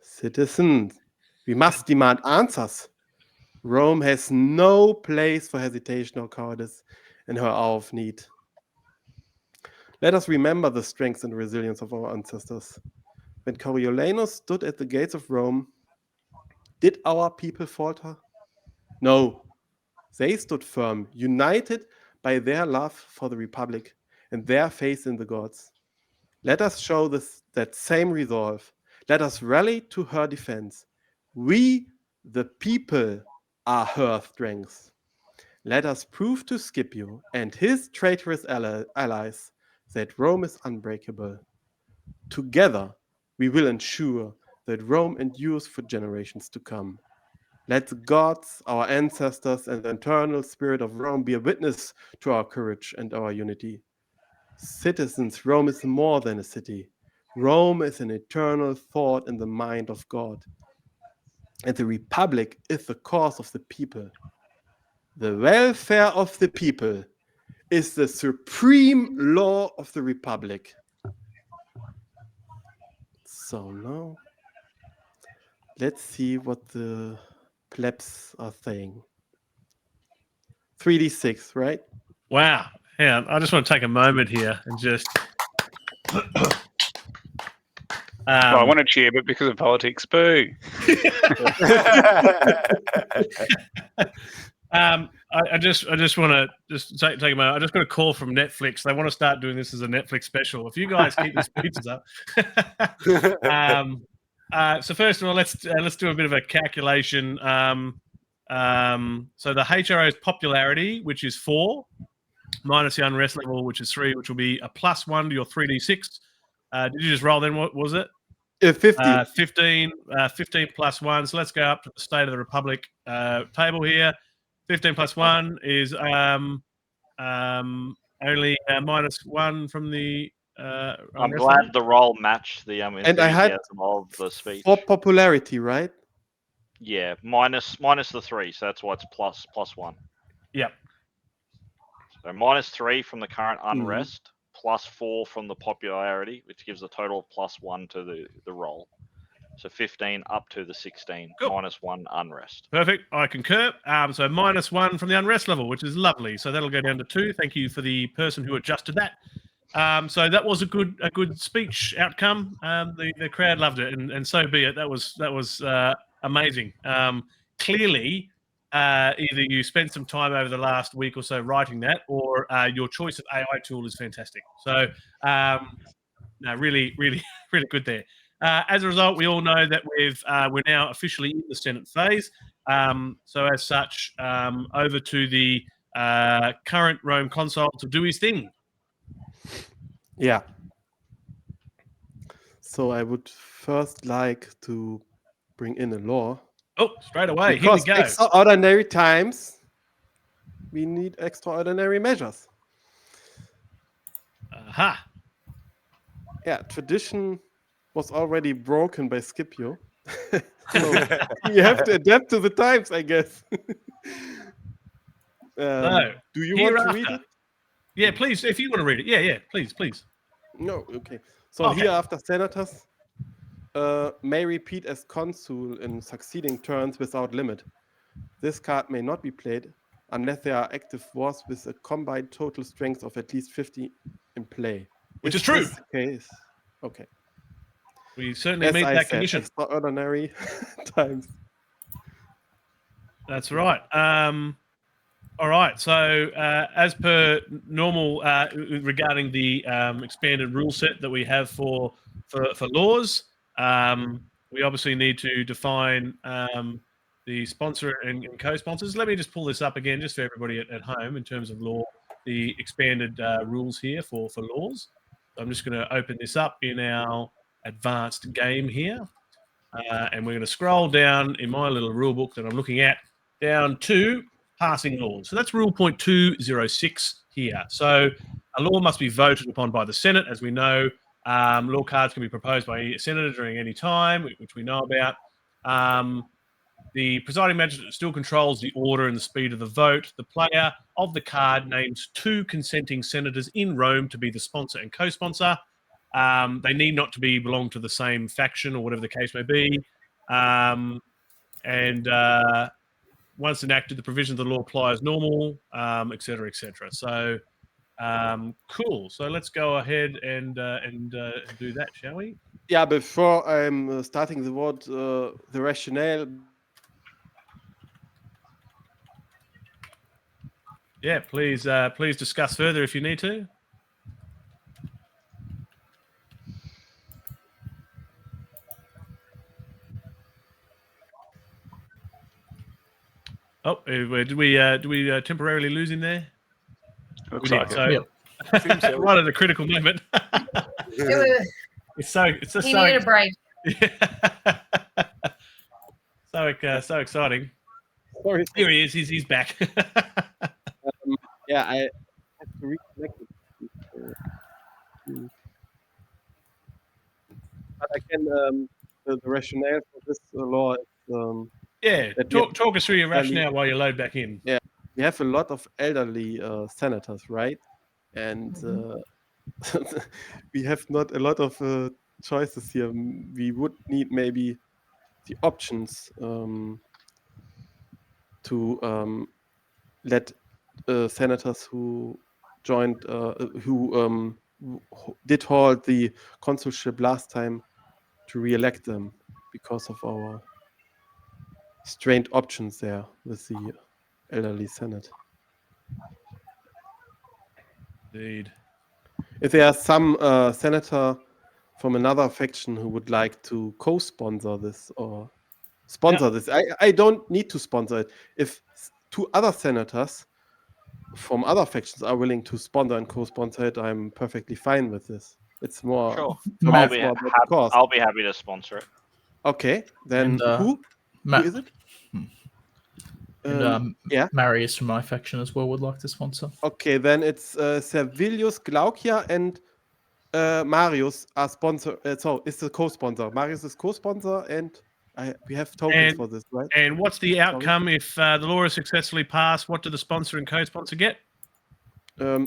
Citizens, we must demand answers. Rome has no place for hesitation or cowardice in her hour of need. Let us remember the strength and resilience of our ancestors. When Coriolanus stood at the gates of Rome, did our people falter? No, they stood firm, united by their love for the Republic and their faith in the gods. Let us show that same resolve. Let us rally to her defense. We, the people, are her strength. Let us prove to Scipio and his traitorous allies that Rome is unbreakable. Together, we will ensure that Rome endures for generations to come. Let the gods, our ancestors, and the eternal spirit of Rome be a witness to our courage and our unity. Citizens, Rome is more than a city. Rome is an eternal thought in the mind of God. And the Republic is the cause of the people. The welfare of the people is the supreme law of the Republic. So now, let's see what the plebs are saying. 3d6, right? Wow. Yeah, I just want to take a moment here and just. I want to cheer, but because of politics, boo. I just want to just take a moment. I just got a call from Netflix. They want to start doing this as a Netflix special. If you guys keep these pizzas up. So first of all, let's do a bit of a calculation. So the HRO's popularity, which is 4, minus the unrest level, which is 3, which will be a +1 to your 3d6. Did you just roll then? What was it? 15. 15 plus 1. So let's go up to the State of the Republic table here. 15 plus 1 is only -1 from the. I'm glad the roll matched the And I had enthusiasm of the speech. for popularity, right? Yeah, minus the 3, so that's why it's +1. Yep. So -3 from the current unrest, +4 from the popularity, which gives a total of +1 to the roll. So 15 up to the 16, Cool. -1 unrest. Perfect. I concur. So -1 from the unrest level, which is lovely. So that'll go down to 2. Thank you for the person who adjusted that. So that was a good speech outcome. The crowd loved it, and so be it. That was amazing. Clearly, either you spent some time over the last week or so writing that, or your choice of AI tool is fantastic. So, no, really, really, really good there. As a result, we all know that we're now officially in the Senate phase. So as such, over to the current Rome consul to do his thing. Yeah. So I would first like to bring in a law. Oh, straight away. Because Here we go. extraordinary times, we need extraordinary measures. Aha. Yeah, tradition was already broken by Scipio. So you have to adapt to the times, I guess. So, do you want to read hereafter- it? Yeah, please, if you want to read it. Yeah, please. No, okay. So Okay. hereafter, senators may repeat as consul in succeeding turns without limit. This card may not be played unless there are active wars with a combined total strength of at least 50 in play. Which is true. This the case? Okay. We certainly As meet I that said, condition. extraordinary times. That's right. All right. So, as per normal, regarding the expanded rule set that we have for laws, we obviously need to define the sponsor and co-sponsors. Let me just pull this up again, just for everybody at home, in terms of law, the expanded rules here for laws. So I'm just going to open this up in our advanced game here, and we're going to scroll down in my little rule book that I'm looking at down to passing laws. So that's rule point 206 here. So a law must be voted upon by the Senate. As we know, law cards can be proposed by a senator during any time, which we know about. The presiding magistrate still controls the order and the speed of the vote. The player of the card names 2 consenting senators in Rome to be the sponsor and co-sponsor. They need not to belong to the same faction or whatever the case may be. Once enacted, the provision of the law apply as normal, et cetera, et cetera. So, cool. So let's go ahead and do that, shall we? Yeah, before I'm starting the word, the rationale. Yeah, please discuss further if you need to. Oh, did we temporarily lose him there? Looks We like did. it. So right at a critical moment. It's just He needed a break. so exciting. Sorry. Here he is. He's back. Yeah, I have to reconnect it. But I can, the rationale for this law is, Yeah, that talk us through your rationale while you load back in. we have a lot of elderly senators, right? And we have not a lot of choices here. We would need maybe the options to let senators who joined, who did hold the consulship last time, to re-elect them because of our strained options there with the elderly Senate. Indeed. If there are some senator from another faction who would like to co-sponsor this or sponsor this, I don't need to sponsor it. If 2 other senators from other factions are willing to sponsor and co-sponsor it, I'm perfectly fine with this. It's more. Sure. For me, I'll it's be, more about the cost. I'll be happy to sponsor it. Okay, then And, who is it? Yeah. Marius from my faction as well would like to sponsor. Okay, then it's Servilius, Glaucia, and Marius are sponsor. So it's the co-sponsor. Marius is co-sponsor, and we have tokens And- for this, right? And what's the outcome if the law is successfully passed? What do the sponsor and co-sponsor get?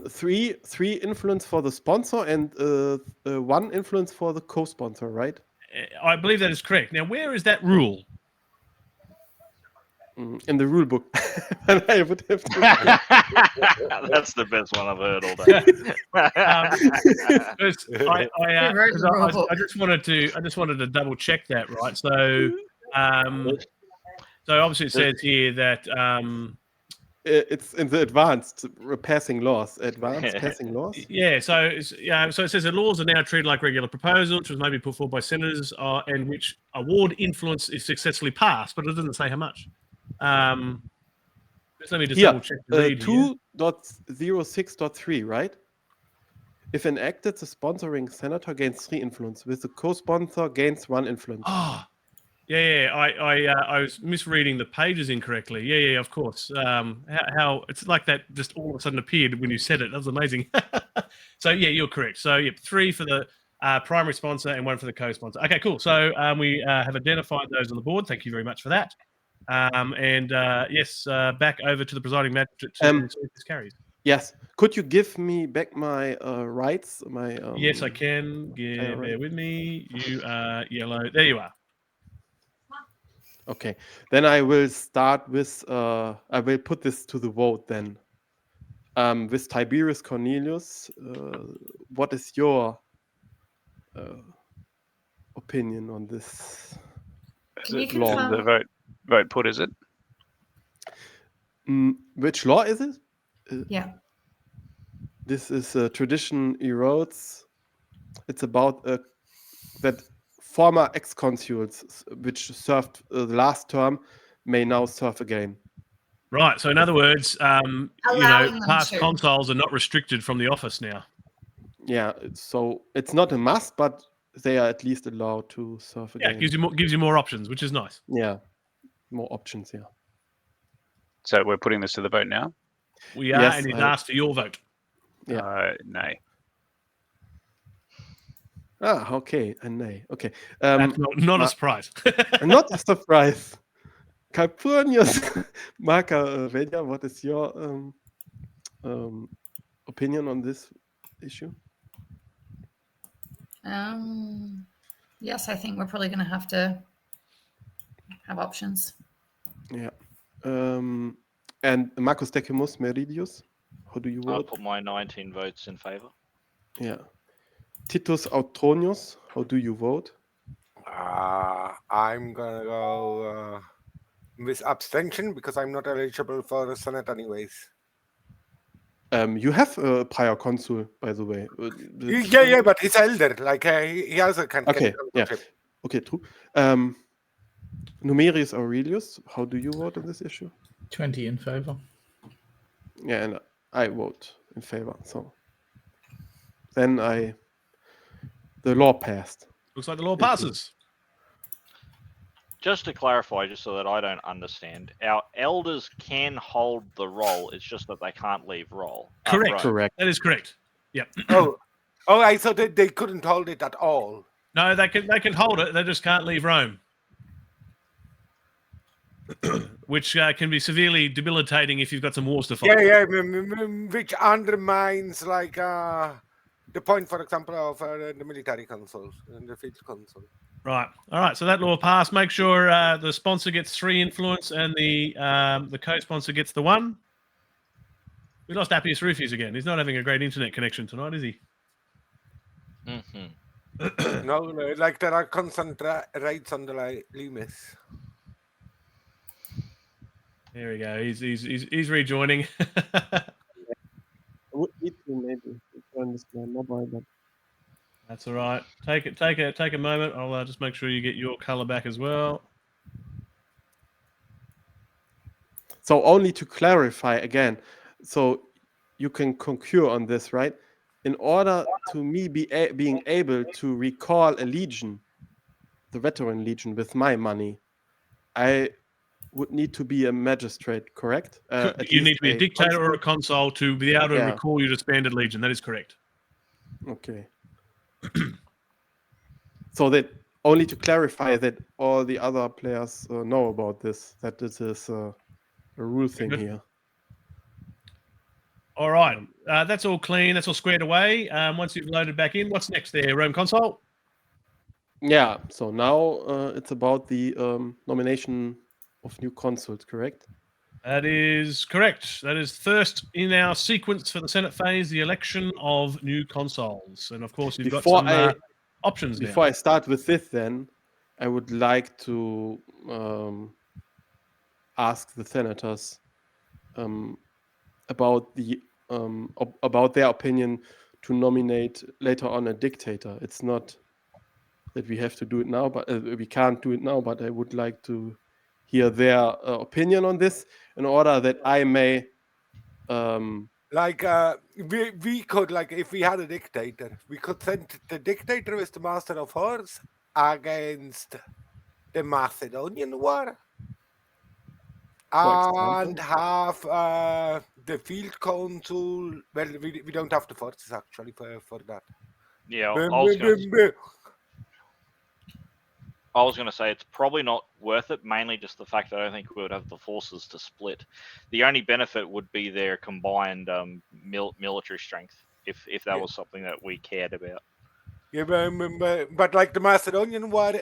Three influence for the sponsor and 1 influence for the co-sponsor, right? I believe that is correct. Now, where is that rule? In the rule book. And I would have to. That's the best one I've heard all day. Because I just wanted to double check that, right? So, obviously it says here that It's in the advanced passing laws. Advanced passing laws. yeah. So it says that laws are now treated like regular proposals, which may be put forward by senators, and which award influence if successfully passed, but it doesn't say how much. Just let me just Here, double check the read here. 2.06.3, right? If enacted, the sponsoring senator gains 3 influence, with the co-sponsor gains 1 influence. Oh, yeah. I was misreading the pages incorrectly. Yeah, of course. How it's like that just all of a sudden appeared when you said it. That was amazing. So yeah, you're correct. So 3 for the primary sponsor and 1 for the co-sponsor. Okay, cool. So we have identified those on the board. Thank you very much for that. Yes, back over to the presiding magistrate to see if this carries. Yes. Could you give me back my rights? My Yes, I can. Bear with me. You are yellow. There you are. Okay. Then I will start with. I will put this to the vote then. With Tiberius Cornelius, what is your opinion on this? Can you law? confirm? The vote put, is it? Which law is it? Yeah. This is tradition erodes. It's about that former ex-consuls which served the last term may now serve again. Right. So in other words, Allowing them past to. consuls are not restricted from the office now. Yeah, so it's not a must, but they are at least allowed to serve Yeah, again. it gives you more options, which is nice. Yeah, more options. Yeah. So we're putting this to the vote now? We are, Yes, and he's I- asked for your vote. Yeah. Nay. Okay, a nay. Okay. That's not Ma- a surprise. Not a surprise. Calpurnius, Marca Vedia, what is your opinion on this issue? Yes, I think we're probably going to have options. Yeah. And Marcus Decimus Meridius, how do you I vote? put my 19 votes in favor. Yeah. Titus Autronius, how do you vote? I'm gonna go with abstention because I'm not eligible for the Senate anyways. You have a prior consul, by the way. Yeah, but he's elder. Like he has a Okay, yeah. Okay, true. Numerius Aurelius, how do you vote on this issue? 20 in favor. Yeah, and I vote in favor. So then the law passed. Looks like the law passes. Just to clarify, just so that I don't understand, our elders can hold the role. It's just that they can't leave role. Correct. Right. Correct. That is correct. Yep. Oh, I thought they couldn't hold it at all. No, they can hold it. They just can't leave Rome, which can be severely debilitating if you've got some wars to fight. Yeah, which undermines like the point, for example, of the military consuls and the field consul. Right. All right. So that law passed. Make sure the sponsor gets 3 influence and the co-sponsor gets the 1. We lost Appius Rufius again. He's not having a great internet connection tonight, is he? Mm-hmm. No, like there are constant raids on the Limes. There we go. He's rejoining. I would need to maybe turn this my mobile, but That's all right. Take a moment. I'll just make sure you get your color back as well. so only to clarify again, so you can concur on this, right? In order to me being able to recall a legion, the veteran legion, with my money, I would need to be a magistrate, correct? You need to be a dictator or a consul to be able to Yeah. recall your disbanded legion. That is correct. Okay. So that only to clarify that all the other players know about this, that this is a rule thing Good. here. All right. That's all clean. That's all squared away. Once you've loaded back in, what's next there, Rome Console? Yeah, so now it's about the nomination of new consuls, correct? That is correct. That is first in our sequence for the Senate phase, the election of new consuls. And of course, you've got some options now. Before I start with this, then, I would like to ask the senators about their opinion to nominate later on a dictator. It's not that we have to do it now, but we can't do it now. But I would like to hear their opinion on this in order that I may. We could, like, if we had a dictator, we could send the dictator with the Master of Horse against the Macedonian War, and have the field consul. Well, we don't have the forces actually for that. Yeah, I was going to say it's probably not worth it, mainly just the fact that I don't think we would have the forces to split. The only benefit would be their combined military strength, if that was something that we cared about. Yeah, but like the Macedonian War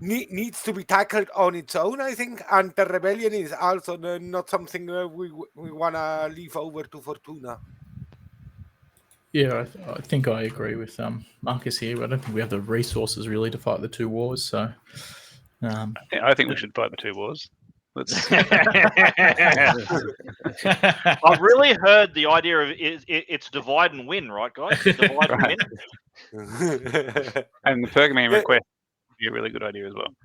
needs to be tackled on its own, I think, and the rebellion is also not something we want to leave over to Fortuna. Yeah, I think I agree with Marcus here. I don't think we have the resources really to fight the two wars. So, I think we should fight the two wars. I've really heard the idea of it's divide and win, right, guys? Divide and win. And the Pergamene request would be a really good idea as well.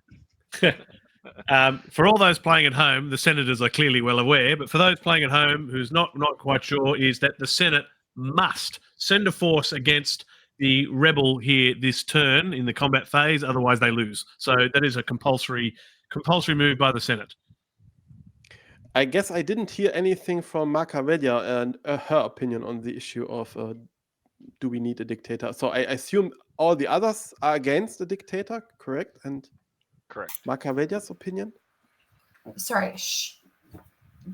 For all those playing at home, the senators are clearly well aware, but for those playing at home who's not quite sure, is that the Senate must send a force against the rebel here this turn in the combat phase, otherwise they lose. So that is a compulsory move by the Senate. I guess I didn't hear anything from Machiavellia and her opinion on the issue of do we need a dictator. So I assume all the others are against the dictator, correct? And correct. Machiavellia's opinion? Sorry.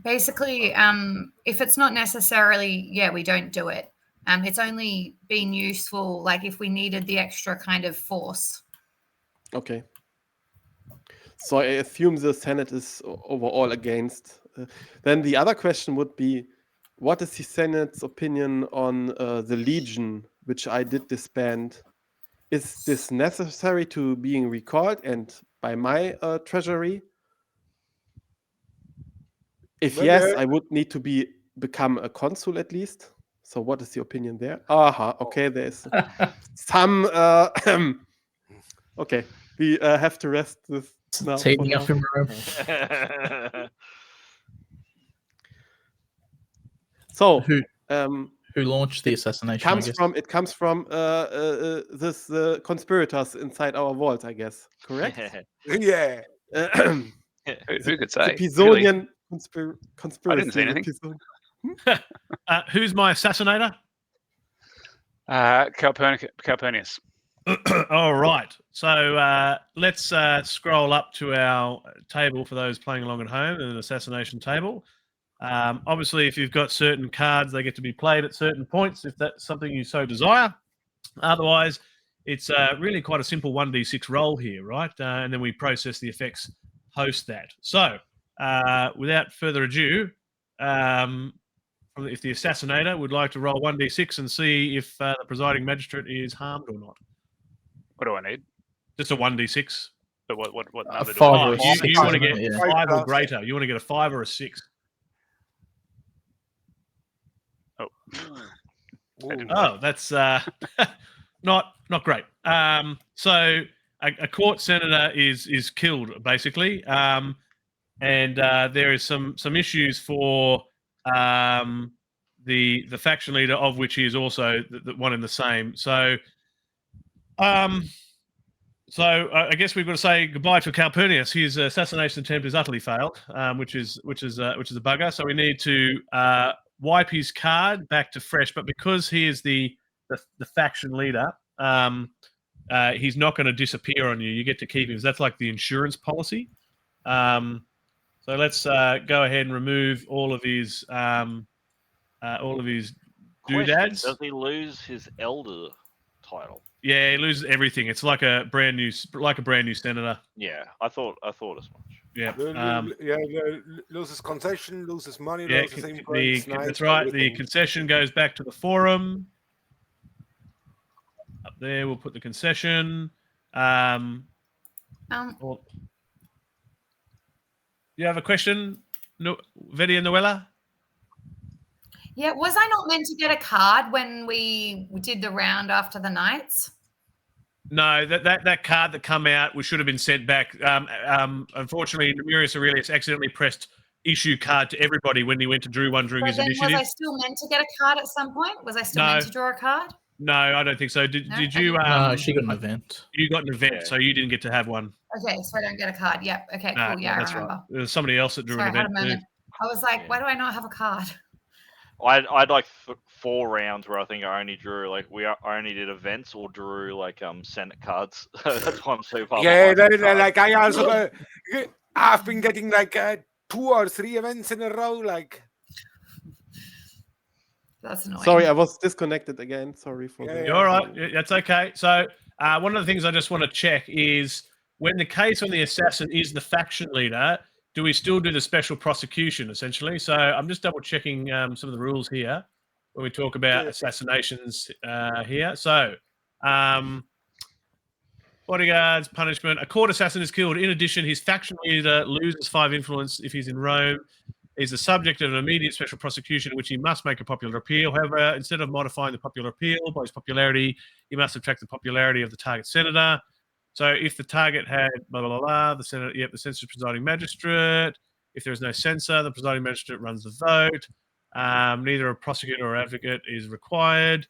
Basically, if it's not necessarily, we don't do it. It's only been useful, like if we needed the extra kind of force. Okay. So I assume the Senate is overall against. Then the other question would be, what is the Senate's opinion on the Legion, which I did disband? Is this necessary to being recalled and by my treasury? If yes, I would need to become a consul at least. So what is the opinion there? Okay, there's some... okay, we have to rest this now. Heating up in Rome. So who launched the assassination? It comes from this conspirators inside our vault, I guess. Correct? Yeah. Who could say? The Pisonian conspiracy. I didn't say anything. Who's my assassinator? Calpurnius. All right. So let's scroll up to our table for those playing along at home, an assassination table. Obviously, if you've got certain cards, they get to be played at certain points if that's something you so desire. Otherwise, it's really quite a simple 1d6 roll here, right? And then we process the effects post that. So without further ado, if the assassinator would like to roll 1d6 and see if the presiding magistrate is harmed or not. What do I need? Just a 1d6. But what number do 5 I or need? a 6. You want to get Yeah. 5 or greater. You want to get a 5 or a 6. Oh. Oh, that's not great. So a court senator is killed basically, and there is some issues for the faction leader, of which he is also the one in the same. So I guess we've got to say goodbye to Calpurnius. His assassination attempt is utterly failed, which is a bugger. So we need to wipe his card back to fresh. But because he is the faction leader, he's not going to disappear on you. You get to keep him. That's like the insurance policy. So let's go ahead and remove all of his doodads. Does he lose his elder title? Yeah, he loses everything. It's like a brand new senator. Yeah, I thought as much. Yeah. Loses concession, loses money, Yeah, loses influence. that's right. The concession goes back to the forum. Up there, we'll put the concession. You have a question, Vedi and Noella? Yeah, was I not meant to get a card when we did the round after the knights? No, that card that come out, we should have been sent back. Unfortunately, Aurelius accidentally pressed issue card to everybody when he went to drew one during his initiative. Was I still meant to get a card at some point? Was I still meant to draw a card? No, I don't think so. Did you? No, she got an event. You got an event, so you didn't get to have one. Okay, so I don't get a card. Yep. Okay, cool. Yeah, I remember. Right. There was somebody else that drew an event. I had a moment. I was like, why do I not have a card? I'd like 4 rounds where I think I only drew I only did events or drew Senate cards. That's why I'm so far. Yeah, I also I've been getting 2 or 3 events in a row. That's annoying. Sorry, I was disconnected again. Sorry for that. You're all right. That's okay. So one of the things I just want to check is when the assassin is the faction leader, do we still do the special prosecution, essentially? So I'm just double-checking some of the rules here when we talk about assassinations here. So bodyguards, punishment. A court assassin is killed. In addition, his faction leader loses 5 influence if he's in Rome. He's the subject of an immediate special prosecution in which he must make a popular appeal. However, instead of modifying the popular appeal by his popularity, he must subtract the popularity of the target senator. So if the target had blah, blah, blah, blah, the censor's presiding magistrate. If there is no censor, the presiding magistrate runs the vote. Neither a prosecutor or advocate is required.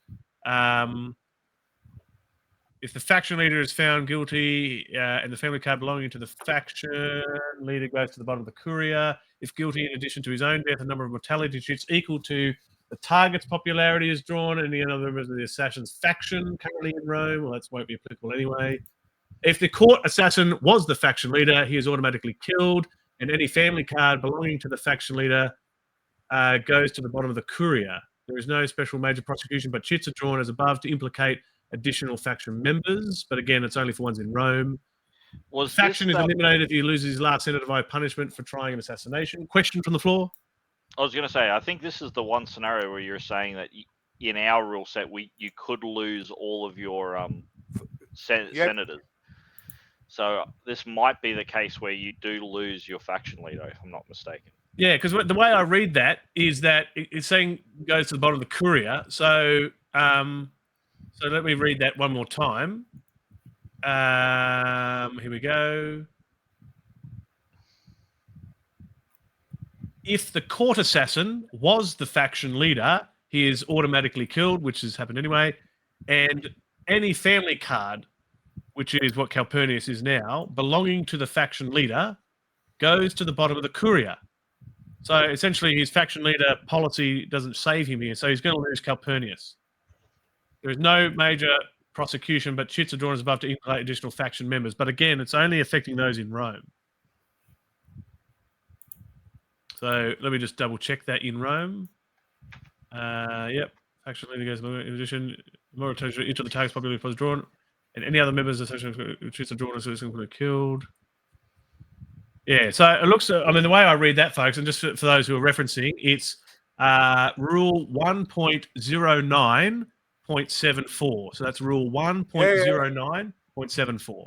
If the faction leader is found guilty and the family card belonging to the faction leader goes to the bottom of the courier, if guilty in addition to his own death, a number of mortality chits equal to the target's popularity is drawn and any other members of the assassin's faction currently in Rome. Well, that won't be applicable anyway. If the court assassin was the faction leader, he is automatically killed, and any family card belonging to the faction leader goes to the bottom of the courier. There is no special major prosecution, but chits are drawn as above to implicate additional faction members. But again, it's only for ones in Rome. The faction is eliminated if he loses his last senator via punishment for trying an assassination. Question from the floor? I was going to say, I think this is the one scenario where you're saying that in our rule set, you could lose all of your senators. So this might be the case where you do lose your faction leader, if I'm not mistaken. Yeah, because the way I read that is that it's saying goes to the bottom of the courier. So, so let me read that one more time. Here we go. If the court assassin was the faction leader, he is automatically killed, which has happened anyway. And any family card, which is what Calpurnius is now, belonging to the faction leader, goes to the bottom of the courier. So essentially his faction leader policy doesn't save him here, so he's going to lose Calpurnius. There is no major prosecution, but chits are drawn as above to implicate additional faction members. But again, it's only affecting those in Rome. So let me just double check that in Rome. Yep, faction leader goes in addition, more attention each of the targets popularly was drawn. And any other members of the section chits are drawn as going to be killed. Yeah, so it looks, I mean, the way I read that, folks, and just for those who are referencing, it's rule 1.09.74. So that's rule 1.09.74.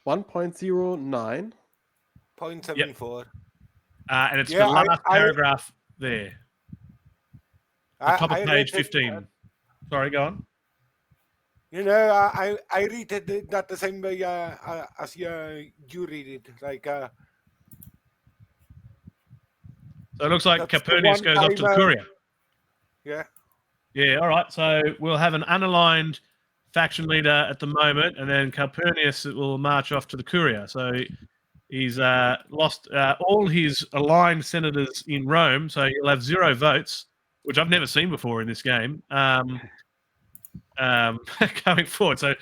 1.09. 0.74. And it's the last paragraph there. The top of page 15. Sorry, go on. You know, I read it not the same way as you read it. So it looks like Calpurnius goes off to the courier. Yeah. Yeah, all right. So we'll have an unaligned faction leader at the moment, and then Calpurnius will march off to the courier. So he's lost all his aligned senators in Rome, so he'll have 0 votes, which I've never seen before in this game. going forward. So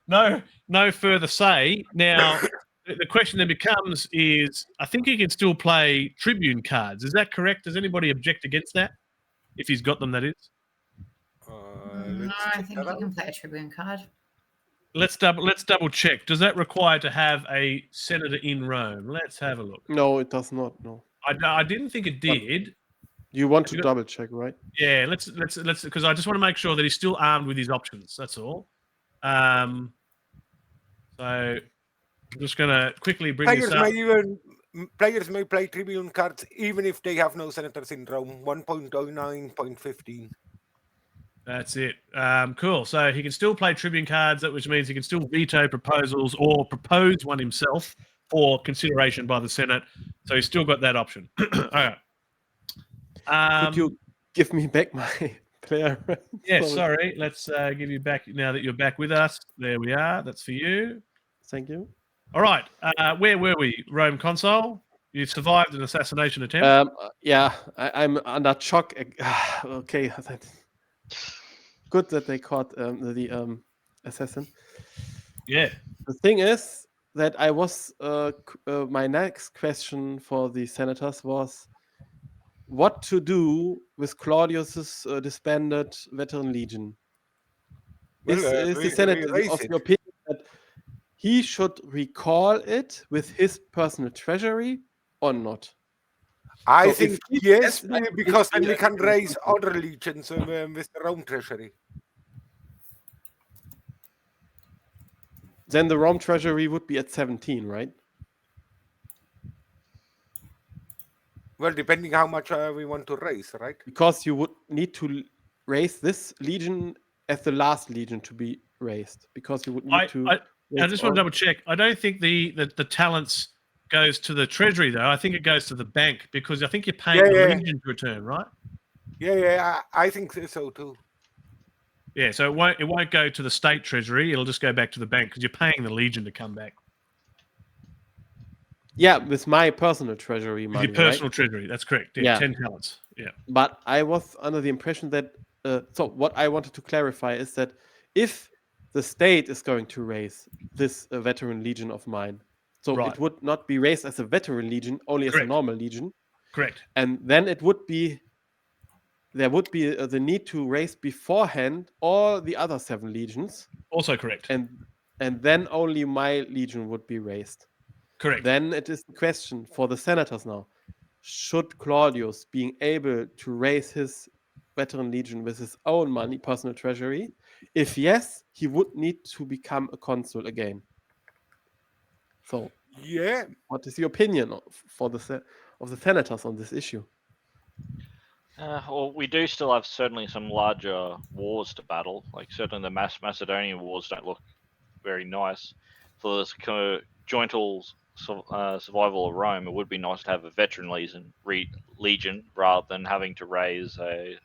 no further say. Now, the question then becomes is, I think he can still play Tribune cards. Is that correct? Does anybody object against that? If he's got them, that is. No, I think you can play a Tribune card. Let's double check. Does that require to have a senator in Rome? Let's have a look. No, it does not. No. I didn't think it did. You want to double check, right? Yeah, let's because I just want to make sure that he's still armed with his options. That's all. So I'm just going to quickly bring this up. Players may play Tribune cards even if they have no senators in Rome. 1.09.15. That's it. Cool. So he can still play Tribune cards, which means he can still veto proposals or propose one himself for consideration by the Senate. So he's still got that option. All right. Could you give me back my player? Yeah, sorry. Let's give you back now that you're back with us. There we are. That's for you. Thank you. All right. Where were we? Rome Consul. You survived an assassination attempt. Yeah, I'm under shock. Okay. Good that they caught the assassin. Yeah. The thing is that I was my next question for the senators was what to do with Claudius's disbanded veteran legion. Is the Senate of the opinion that he should recall it with his personal treasury or not? I think yes, because then we can raise other legions with the Rome treasury. Then the Rome treasury would be at 17, right? Well, depending how much we want to raise, right? Because you would need to raise this legion as the last legion to be raised. Because you would need to. I just want to double check. I don't think the talents goes to the treasury though. I think it goes to the bank because I think you're paying the legion to return, right? Yeah, I think so too. Yeah, so it won't go to the state treasury. It'll just go back to the bank because you're paying the legion to come back. Yeah, with my personal treasury money. With your personal treasury, that's correct. Yeah, 10 talents. Yeah. But I was under the impression that so what I wanted to clarify is that if the state is going to raise this veteran legion of mine, so it would not be raised as a veteran legion, only as a normal legion. Correct. And then there would be the need to raise beforehand all the other 7 legions. Also correct. And then only my legion would be raised. Correct. Then it is the question for the senators now. Should Claudius being able to raise his veteran legion with his own money, personal treasury? If yes, he would need to become a consul again. So, what is your opinion of the senators on this issue? Well, we do still have certainly some larger wars to battle. Like certainly the Macedonian wars don't look very nice. For this jointal survival of Rome, it would be nice to have a veteran legion rather than having to raise a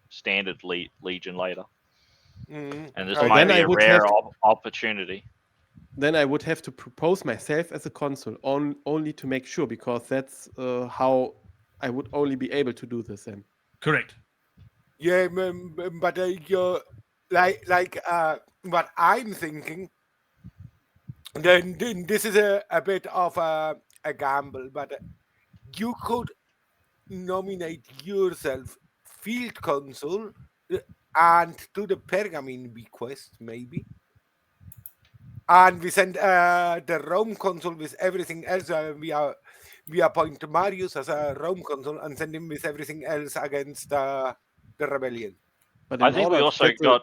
standard legion later. And this might be a rare opportunity. Then I would have to propose myself as a consul only to make sure, because that's how I would only be able to do this then. Correct. Yeah, but you're like what I'm thinking. Then this is a bit of a gamble, but you could nominate yourself field consul and do the Pergamene bequest, maybe. And we send the Rome consul with everything else. We appoint Marius as a Rome consul and send him with everything else against the rebellion. But I think we also got.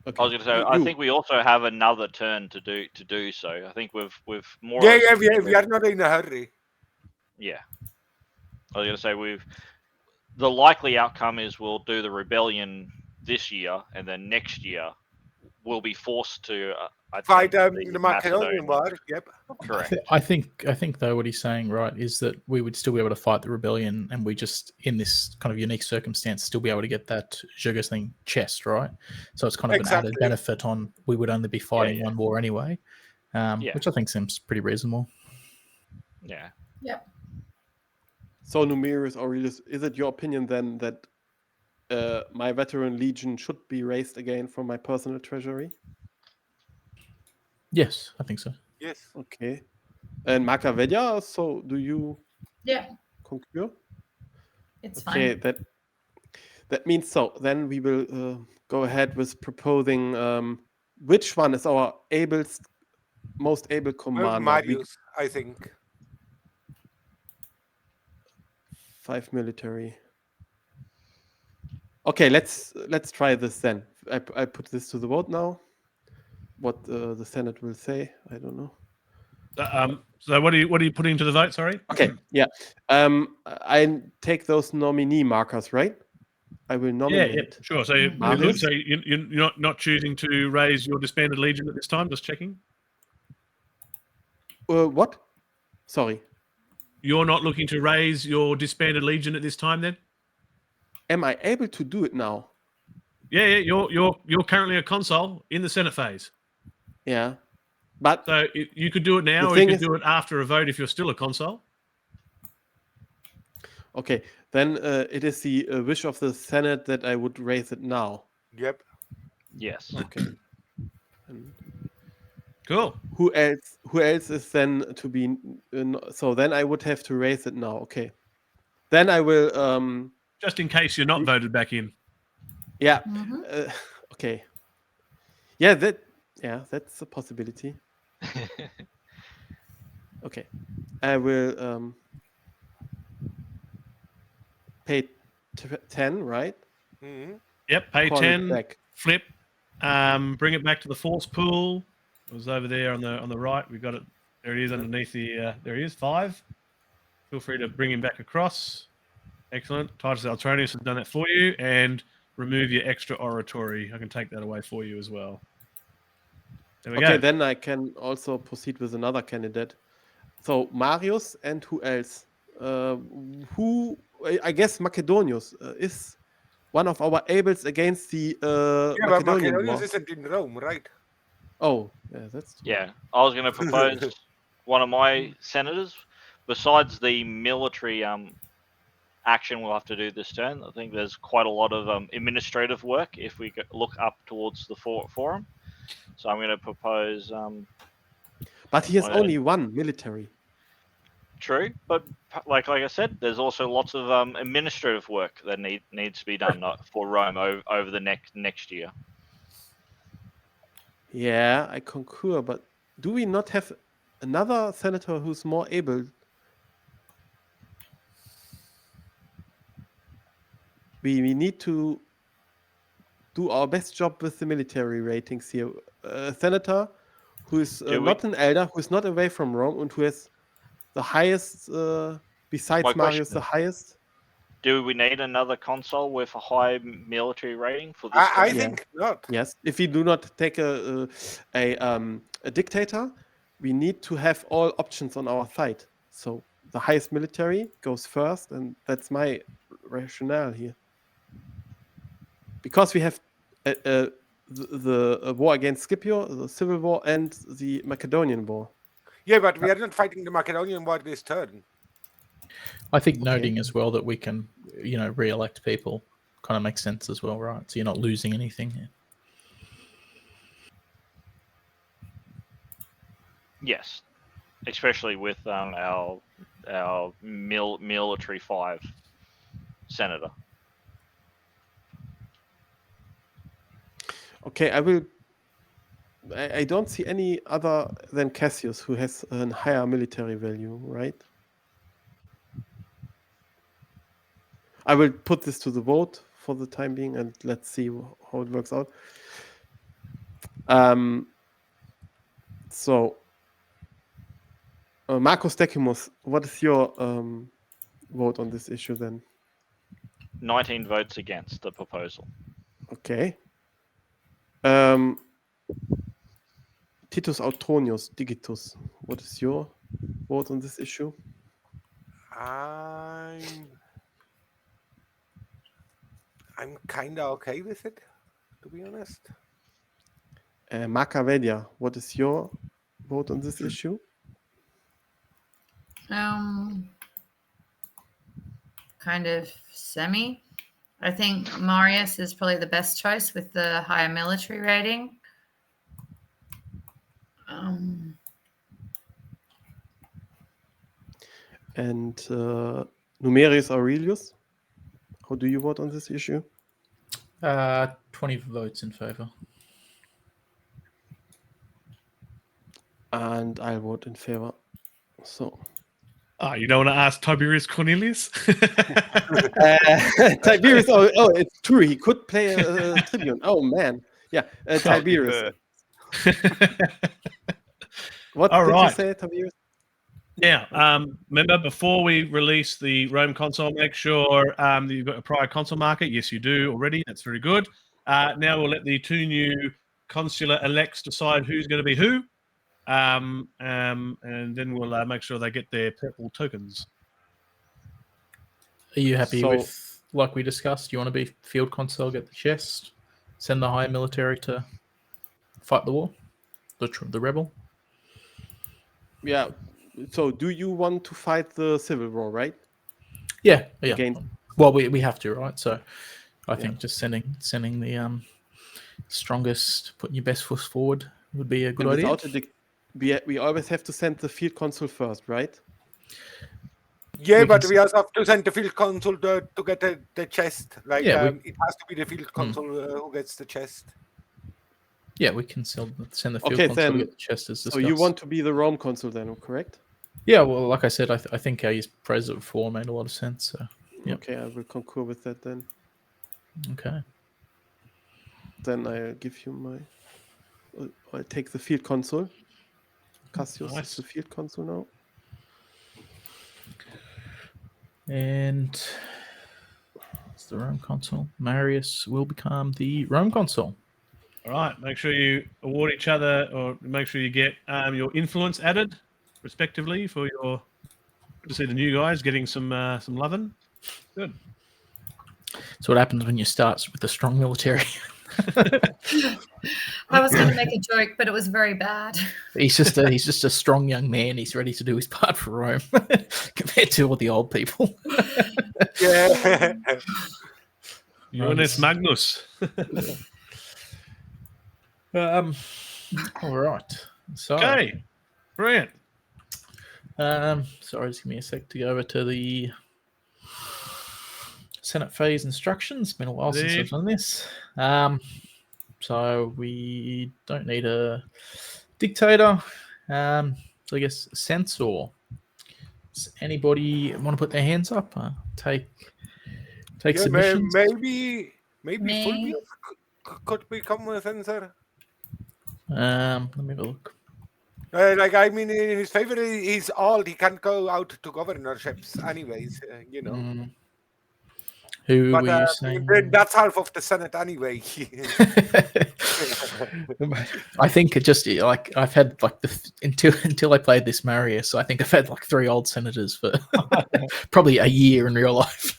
Okay. I was going to say, I think we also have another turn to do so. I think we've more. Yeah, we are not in a hurry. Yeah, I was going to say the likely outcome is we'll do the rebellion this year, and then next year we'll be forced to fight the Macedonian War. Yep, correct. I think though what he's saying, right, is that we would still be able to fight the rebellion, and we just in this kind of unique circumstance still be able to get that Jurgenstein chest, right? So it's kind of an added benefit on we would only be fighting one war anyway, which I think seems pretty reasonable. Yeah. Yep. So Numerus, Aurelius, is it your opinion then that my veteran legion should be raised again from my personal treasury. Yes, I think so. Yes. Okay. And Makavedya, so do you Yeah, concur? it's Okay, fine. that means so. Then we will go ahead with proposing which one is our most able commander. Marius, I think. 5 military. Okay, let's try this then. I put this to the vote now. What the Senate will say, I don't know. So what are you putting to the vote? Sorry. Okay, yeah. I take those nominee markers, right? I will nominate. Yeah, sure. So, Marius? so you're not choosing to raise your disbanded legion at this time? Just checking. What? Sorry. You're not looking to raise your disbanded legion at this time, then? Am I able to do it now? Yeah. You're currently a consul in the Senate phase. Yeah, but So you could do it now, The or you thing could is- do it after a vote if you're still a consul. okay. Then it is the wish of the Senate that I would raise it now. Yep. Yes. Okay. And Cool. who else is then to be? So then I would have to raise it now. Okay. Then I will. Just in case you're not voted back in. Yeah. Mhm. Okay. Yeah. That's a possibility. Okay. I will pay 10, right? Mhm. Yep. Pay Call it 10. back. Flip. Bring it back to the force pool. It was over there on the right. We got it. There it is underneath the. There he is. 5. Feel free to bring him back across. Excellent. Titus Altronius has done that for you, and remove your extra oratory. I can take that away for you as well. There we Okay, go. then I can also proceed with another candidate. So Marius and who else? Who I guess Macedonius is one of our ables against the Yeah, but Macedonian Macedonius war. isn't in Rome, right? Oh, yeah, that's true. Yeah, I was going to propose one of my senators. Besides the military action we'll have to do this turn, I think there's quite a lot of administrative work if we look up towards the forum. So I'm going to propose. But he has I- only one military. True, but like I said, there's also lots of administrative work that needs to be done for Rome over the next year. Yeah, I concur, but do we not have another senator who's more able? We need to do our best job with the military ratings here. A senator who is not an elder, who is not away from Rome, and who has the highest, besides My Marius, question the highest. Do we need another console with a high military rating for this? I turn? think not. Yes, if we do not take a dictator, we need to have all options on our side. So the highest military goes first, and that's my rationale here. Because we have the war against Scipio, the civil war, and the Macedonian war. Yeah, but we are not fighting the Macedonian war this turn. I think noting as well that we can, re-elect people kind of makes sense as well, right? So you're not losing anything here. Yes, especially with our military 5 senator. Okay, I don't see any other than Cassius who has a higher military value, right? I will put this to the vote for the time being, and let's see how it works out. So, Marcus Decimus, what is your vote on this issue then? 19 votes against the proposal. Okay. Titus Autronius Digitus, what is your vote on this issue? I'm kind of okay with it, to be honest. Makavedya, what is your vote on this issue? Kind of semi. I think Marius is probably the best choice with the higher military rating. And Numerius Aurelius, how do you vote on this issue? 20 votes in favor. And I vote in favor. So You don't want to ask Tiberius Cornelius? Tiberius. Oh, it's true. He could play a tribune. Oh man, yeah. Tiberius. What All did right. you say, Tiberius? Now, remember, before we release the Rome console, make sure that you've got a prior console marker. Yes, you do already. That's very good. Now we'll let the two new consular elects decide who's going to be who. And then we'll make sure they get their purple tokens. Are you happy with, like we discussed, you want to be field consul, get the chest, send the high military to fight the war, the rebel? Yeah. So do you want to fight the civil war, right? Yeah. Against... Well, we have to, right? So I think just sending the strongest, putting your best foot forward would be a good idea. We always have to send the field consul first, right? Yeah, but we also have to send the field consul to get the chest. Like, it has to be the field consul who gets the chest. Yeah, we can send the field consul to get the chest as discussed. So you want to be the Rome consul then, correct? Yeah, well, like I said, I think our use president before made a lot of sense. So, yep. Okay, I will concur with that then. Okay. Then I'll give you my... I'll take the field consul. Cassius is the field consul now. And it's the Rome consul. Marius will become the Rome consul. All right. Make sure you award each other, or make sure you get your influence added, respectively, for your. Good to see the new guys getting some loving. Good. So what happens when you start with a strong military? I was going to make a joke, but it was very bad. He's just a strong young man. He's ready to do his part for Rome compared to all the old people. Yeah. Jonas Magnus. All right. So, okay. Brilliant. Sorry, just give me a sec to go over to the Senate phase instructions. It's been a while since I've done this. So we don't need a dictator. So I guess censor. Does anybody want to put their hands up? Take submissions. Maybe Fulvius could become a censor. Let me have a look. Like, I mean, in his favor, he's old. He can't go out to governorships anyways, you know. Who were you saying? That's half of the Senate anyway. I think it just like I've had like until I played this Marius. I think I've had like 3 old senators for probably a year in real life.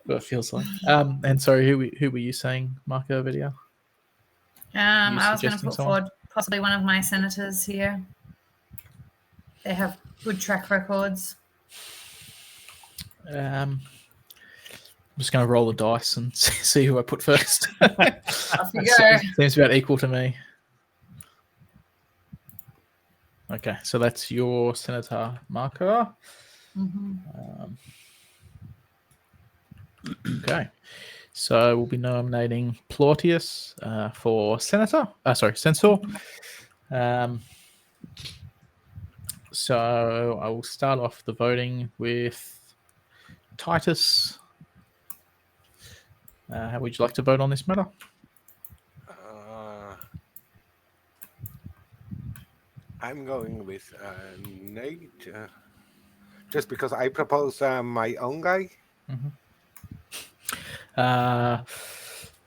What it feels like. And sorry, who were you saying, Marco Video? I was going to put forward possibly one of my senators here. They have good track records. I'm just going to roll the dice and see who I put first. Off you go. Seems about equal to me. Okay, so that's your Senator Marco. Okay, so we'll be nominating Plautius for censor. So I will start off the voting with Titus. How would you like to vote on this matter? I'm going with Nate, just because I propose my own guy.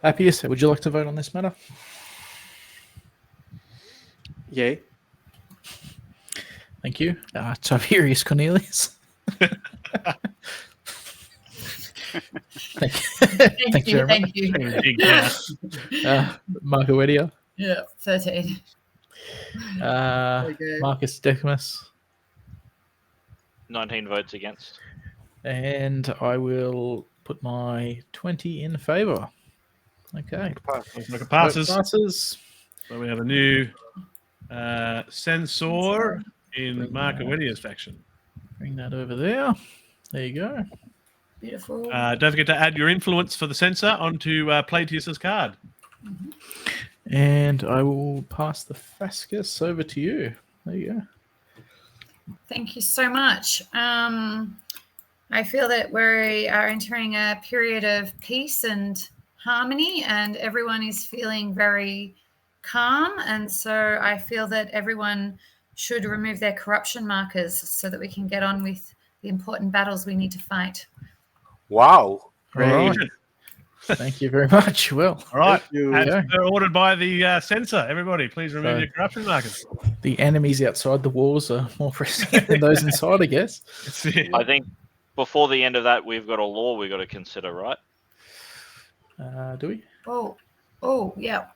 Appius, would you like to vote on this matter? Yay. Thank you. Tiberius Cornelius. Thank you. Marco Edia. Yeah, 13. Marcus Decimus. 19 votes against. And I will put my 20 in favour. Okay. Looks like it passes. Passes. So we have a new censor in Mark Awedia's faction. Bring that over there. There you go. Beautiful. Don't forget to add your influence for the censor onto Platyus's card. And I will pass the Fascus over to you. There you go. Thank you so much. I feel that we are entering a period of peace and harmony, and everyone is feeling very calm. And so I feel that everyone should remove their corruption markers so that we can get on with the important battles we need to fight. Wow. Great. Thank you very much. Will. All right. you. As per ordered by the censor, everybody, please remove your corruption markers. The enemies outside the walls are more pressing than those inside, I guess. I think before the end of that, we've got a law we've got to consider, right? Do we? Oh, yeah.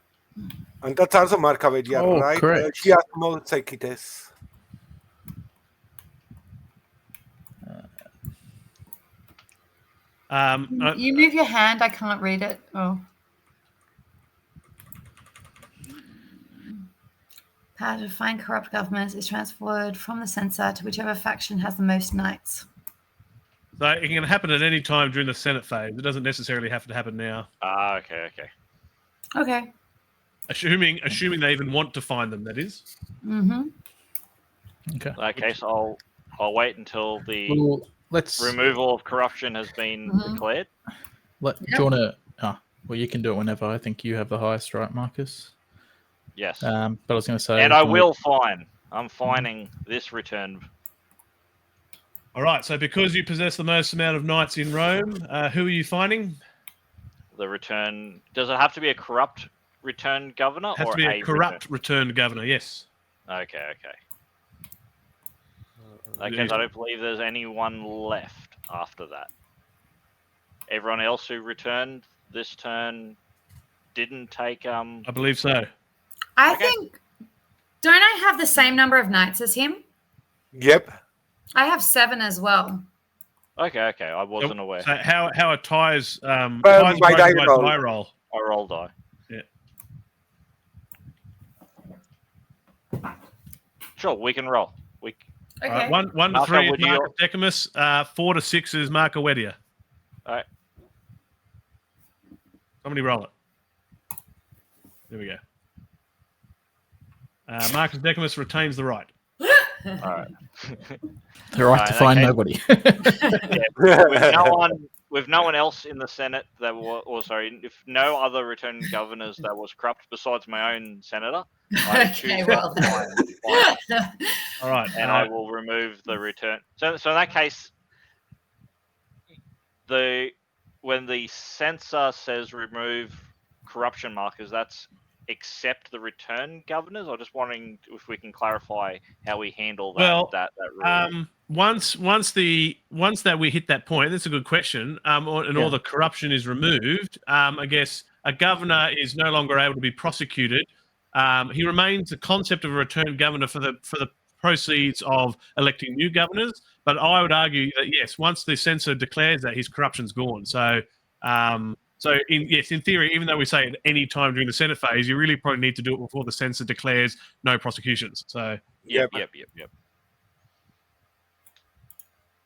And that's also Mark Awedia, Oh, right? correct. She has more Sekites. You move your hand. I can't read it. Oh. Power to find corrupt governments is transferred from the censor to whichever faction has the most knights. So it can happen at any time during the Senate phase. It doesn't necessarily have to happen now. Okay. Okay. Assuming they even want to find them, that is. Mm-hmm. Okay. In that case, I'll wait until the Well, let's removal of corruption has been declared. do you want to? Well, you can do it whenever. I think you have the highest, right, Marcus? Yes. But I was going to say, And I will fine. I'm fining this return. All right. So because you possess the most amount of knights in Rome, who are you finding? The return. Does it have to be a corrupt return governor? Has or to be a corrupt returned governor. Yes. Okay. Because I don't believe there's anyone left after that. Everyone else who returned this turn didn't take. I believe so. I think. Don't I have the same number of knights as him? Yep. I have 7 as well. Okay. I wasn't aware. So how are ties? Ties by broken die by roll. die roll. I roll die. Yeah. Sure, we can roll. Okay. All right, 1 to Marco, 3 is would you- Marcus Decimus. 4 to 6 is Mark Awedia. All right. Somebody roll it. There we go. Marcus Decimus retains the right. All right. the right to find okay. nobody. With no one else in the Senate that was, if no other returning governors that was corrupt besides my own senator, I choose well. fine. All right. And I will remove the return. So in that case, when the censor says remove corruption markers, that's accept the return governors. I'm just wondering if we can clarify how we handle that. that rule. Once that we hit that point, that's a good question. All the corruption is removed. I guess a governor is no longer able to be prosecuted. He remains the concept of a returned governor for the proceeds of electing new governors. But I would argue that yes, once the censor declares that, his corruption's gone. So in theory, even though we say at any time during the Senate phase, you really probably need to do it before the censor declares no prosecutions. So Yep.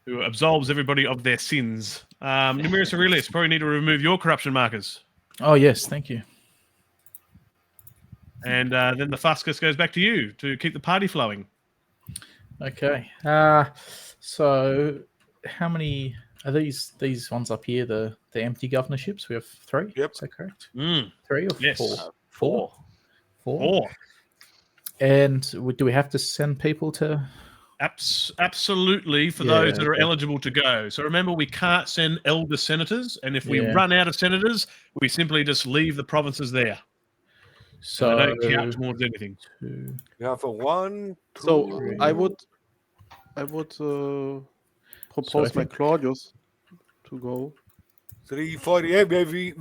Who absolves everybody of their sins. Numerius Aurelius, probably need to remove your corruption markers. Oh, yes. Thank you. And then the Fuscus goes back to you to keep the party flowing. Okay. So how many are these ones up here, the empty governorships? We have 3? Yep. Is that correct? 3 or yes. 4? 4. 4. And do we have to send people to... Absolutely, for those that are eligible to go. So remember, we can't send elder senators, and if we run out of senators, we simply just leave the provinces there. So they don't count towards anything. You have a 1, 2. So I would propose my Claudius to go. 3, 4. Yeah, we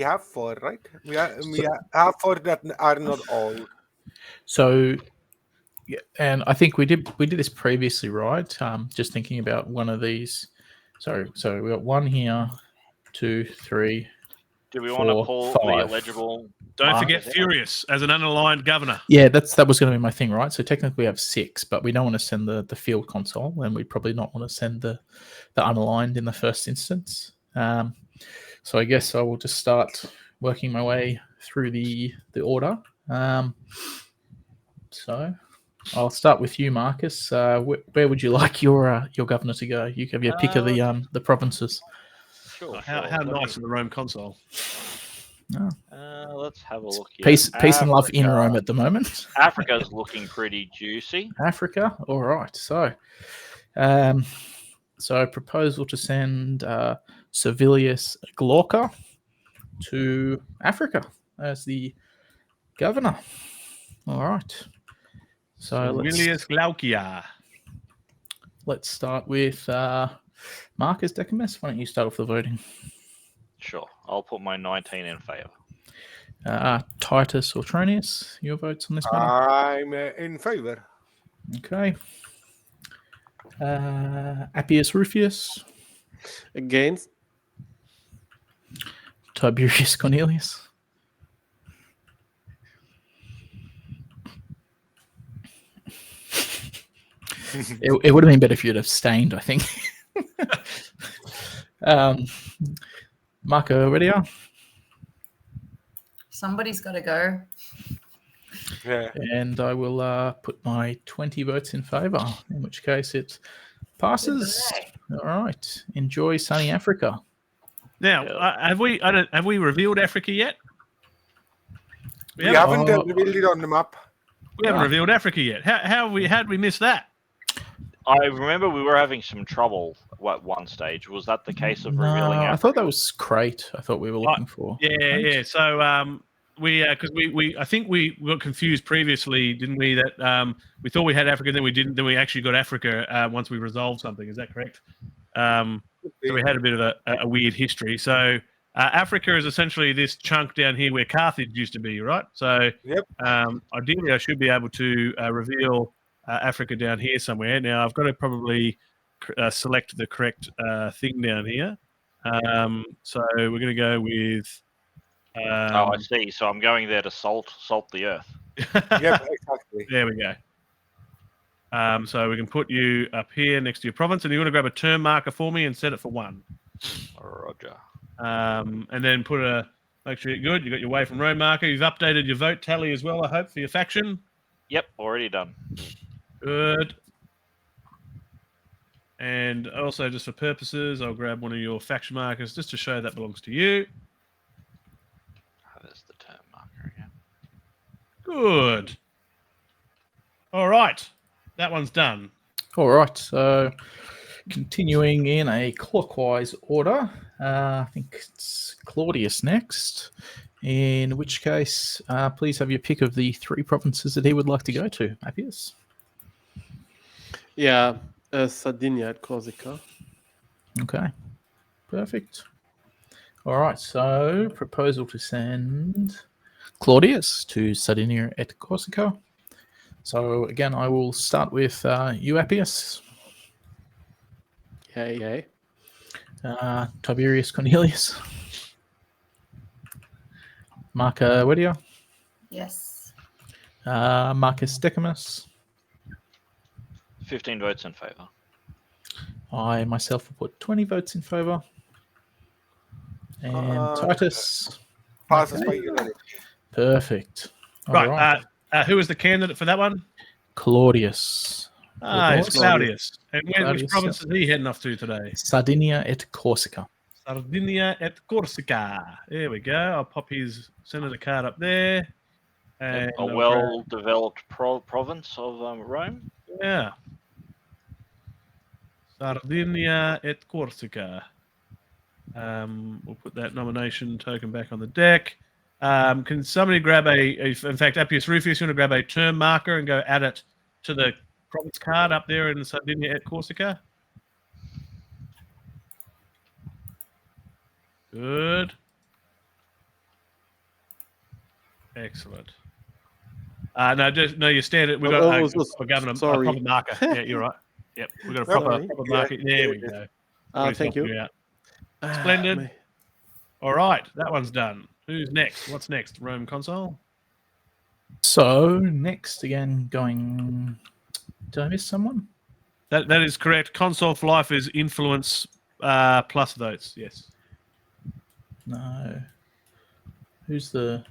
have 4, right? We have 4 that are not all. So, yeah, and I think we did this previously, right? Just thinking about one of these So we got 1 here, 2, 3. Do we want to 4, pull 5. the eligible? Don't Ah. forget Furious as an unaligned governor. Yeah, that was going to be my thing, right? So technically we have 6, but we don't want to send the field console, and we'd probably not want to send the unaligned in the first instance. So I guess I will just start working my way through the order. So I'll start with you, Marcus. Where would you like your governor to go? You have your pick of the provinces. Sure. How nice in the Rome console. Let's have a look here. Peace and love in Rome at the moment. Africa's looking pretty juicy. Africa, all right. So, proposal to send Servilius Glauca to Africa as the governor. All right. So Aurelius Glaucia. let's start with Marcus Decumus. Why don't you start off the voting? Sure. I'll put my 19 in favor. Titus Autronius, your votes on this matter? I'm in favor. Okay. Appius Rufius, Against. Tiberius Cornelius. It would have been better if you'd abstained, I think. Marco Aurelio. Somebody's got to go. Yeah. And I will put my 20 votes in favour, in which case it passes. All right. Enjoy sunny Africa. Now, have we revealed Africa yet? We haven't revealed it on the map. We haven't revealed Africa yet. How did we miss that? I remember we were having some trouble at one stage. Was that the case of revealing I Africa? thought that was Crate. I thought we were looking for. Yeah. So because I think we got confused previously, didn't we? That we thought we had Africa, then we didn't. Then we actually got Africa once we resolved something. Is that correct? So we had a bit of a weird history. So Africa is essentially this chunk down here where Carthage used to be, right? So Yep. Ideally, I should be able to reveal Africa down here somewhere. Now I've got to probably select the correct thing down here. So we're going to go with. I see. So I'm going there to salt the earth. Yep, exactly. There we go. So we can put you up here next to your province, and you want to grab a term marker for me and set it for 1. Roger. And then make sure you're good. You got your way from Rome marker. You've updated your vote tally as well, I hope, for your faction. Yep, already done. Good. And also, just for purposes, I'll grab one of your faction markers just to show that belongs to you. There's the term marker again. Good. All right. That one's done. All right. So continuing in a clockwise order, I think it's Claudius next. In which case, please have your pick of the 3 provinces that he would like to go to. Appius. Yeah, Sardinia at Corsica. Okay. Perfect. All right. So proposal to send Claudius to Sardinia et Corsica. So again, I will start with you, Appius. Yay. Tiberius Cornelius. Marco Aurelio. Yes. Marcus Decumus. 15 votes in favor. I myself will put 20 votes in favor. And Titus. Passes by unanimity. Perfect. All Right. Who was the candidate for that one? Claudius. It's Claudius. And which Claudius, province is he heading off to today? Sardinia et Corsica. Sardinia et Corsica. There we go. I'll pop his senator card up there. And A well-developed province of Rome. Yeah. Sardinia et Corsica. We'll put that nomination token back on the deck. Can somebody grab in fact, Appius Rufius, you want to grab a term marker and go add it to the province card up there in Sardinia et Corsica? Good. Excellent. Your standard. We've got a governor, a proper marker. Yeah, you're right. Yep, we've got a proper marker. There we go. Put Thank his you. document out. Splendid. May- All right, that one's done. Who's next? What's next? Rome console. So next, again, going. Did I miss someone? That is correct. Console for life is influence plus votes. Yes. No. Who's the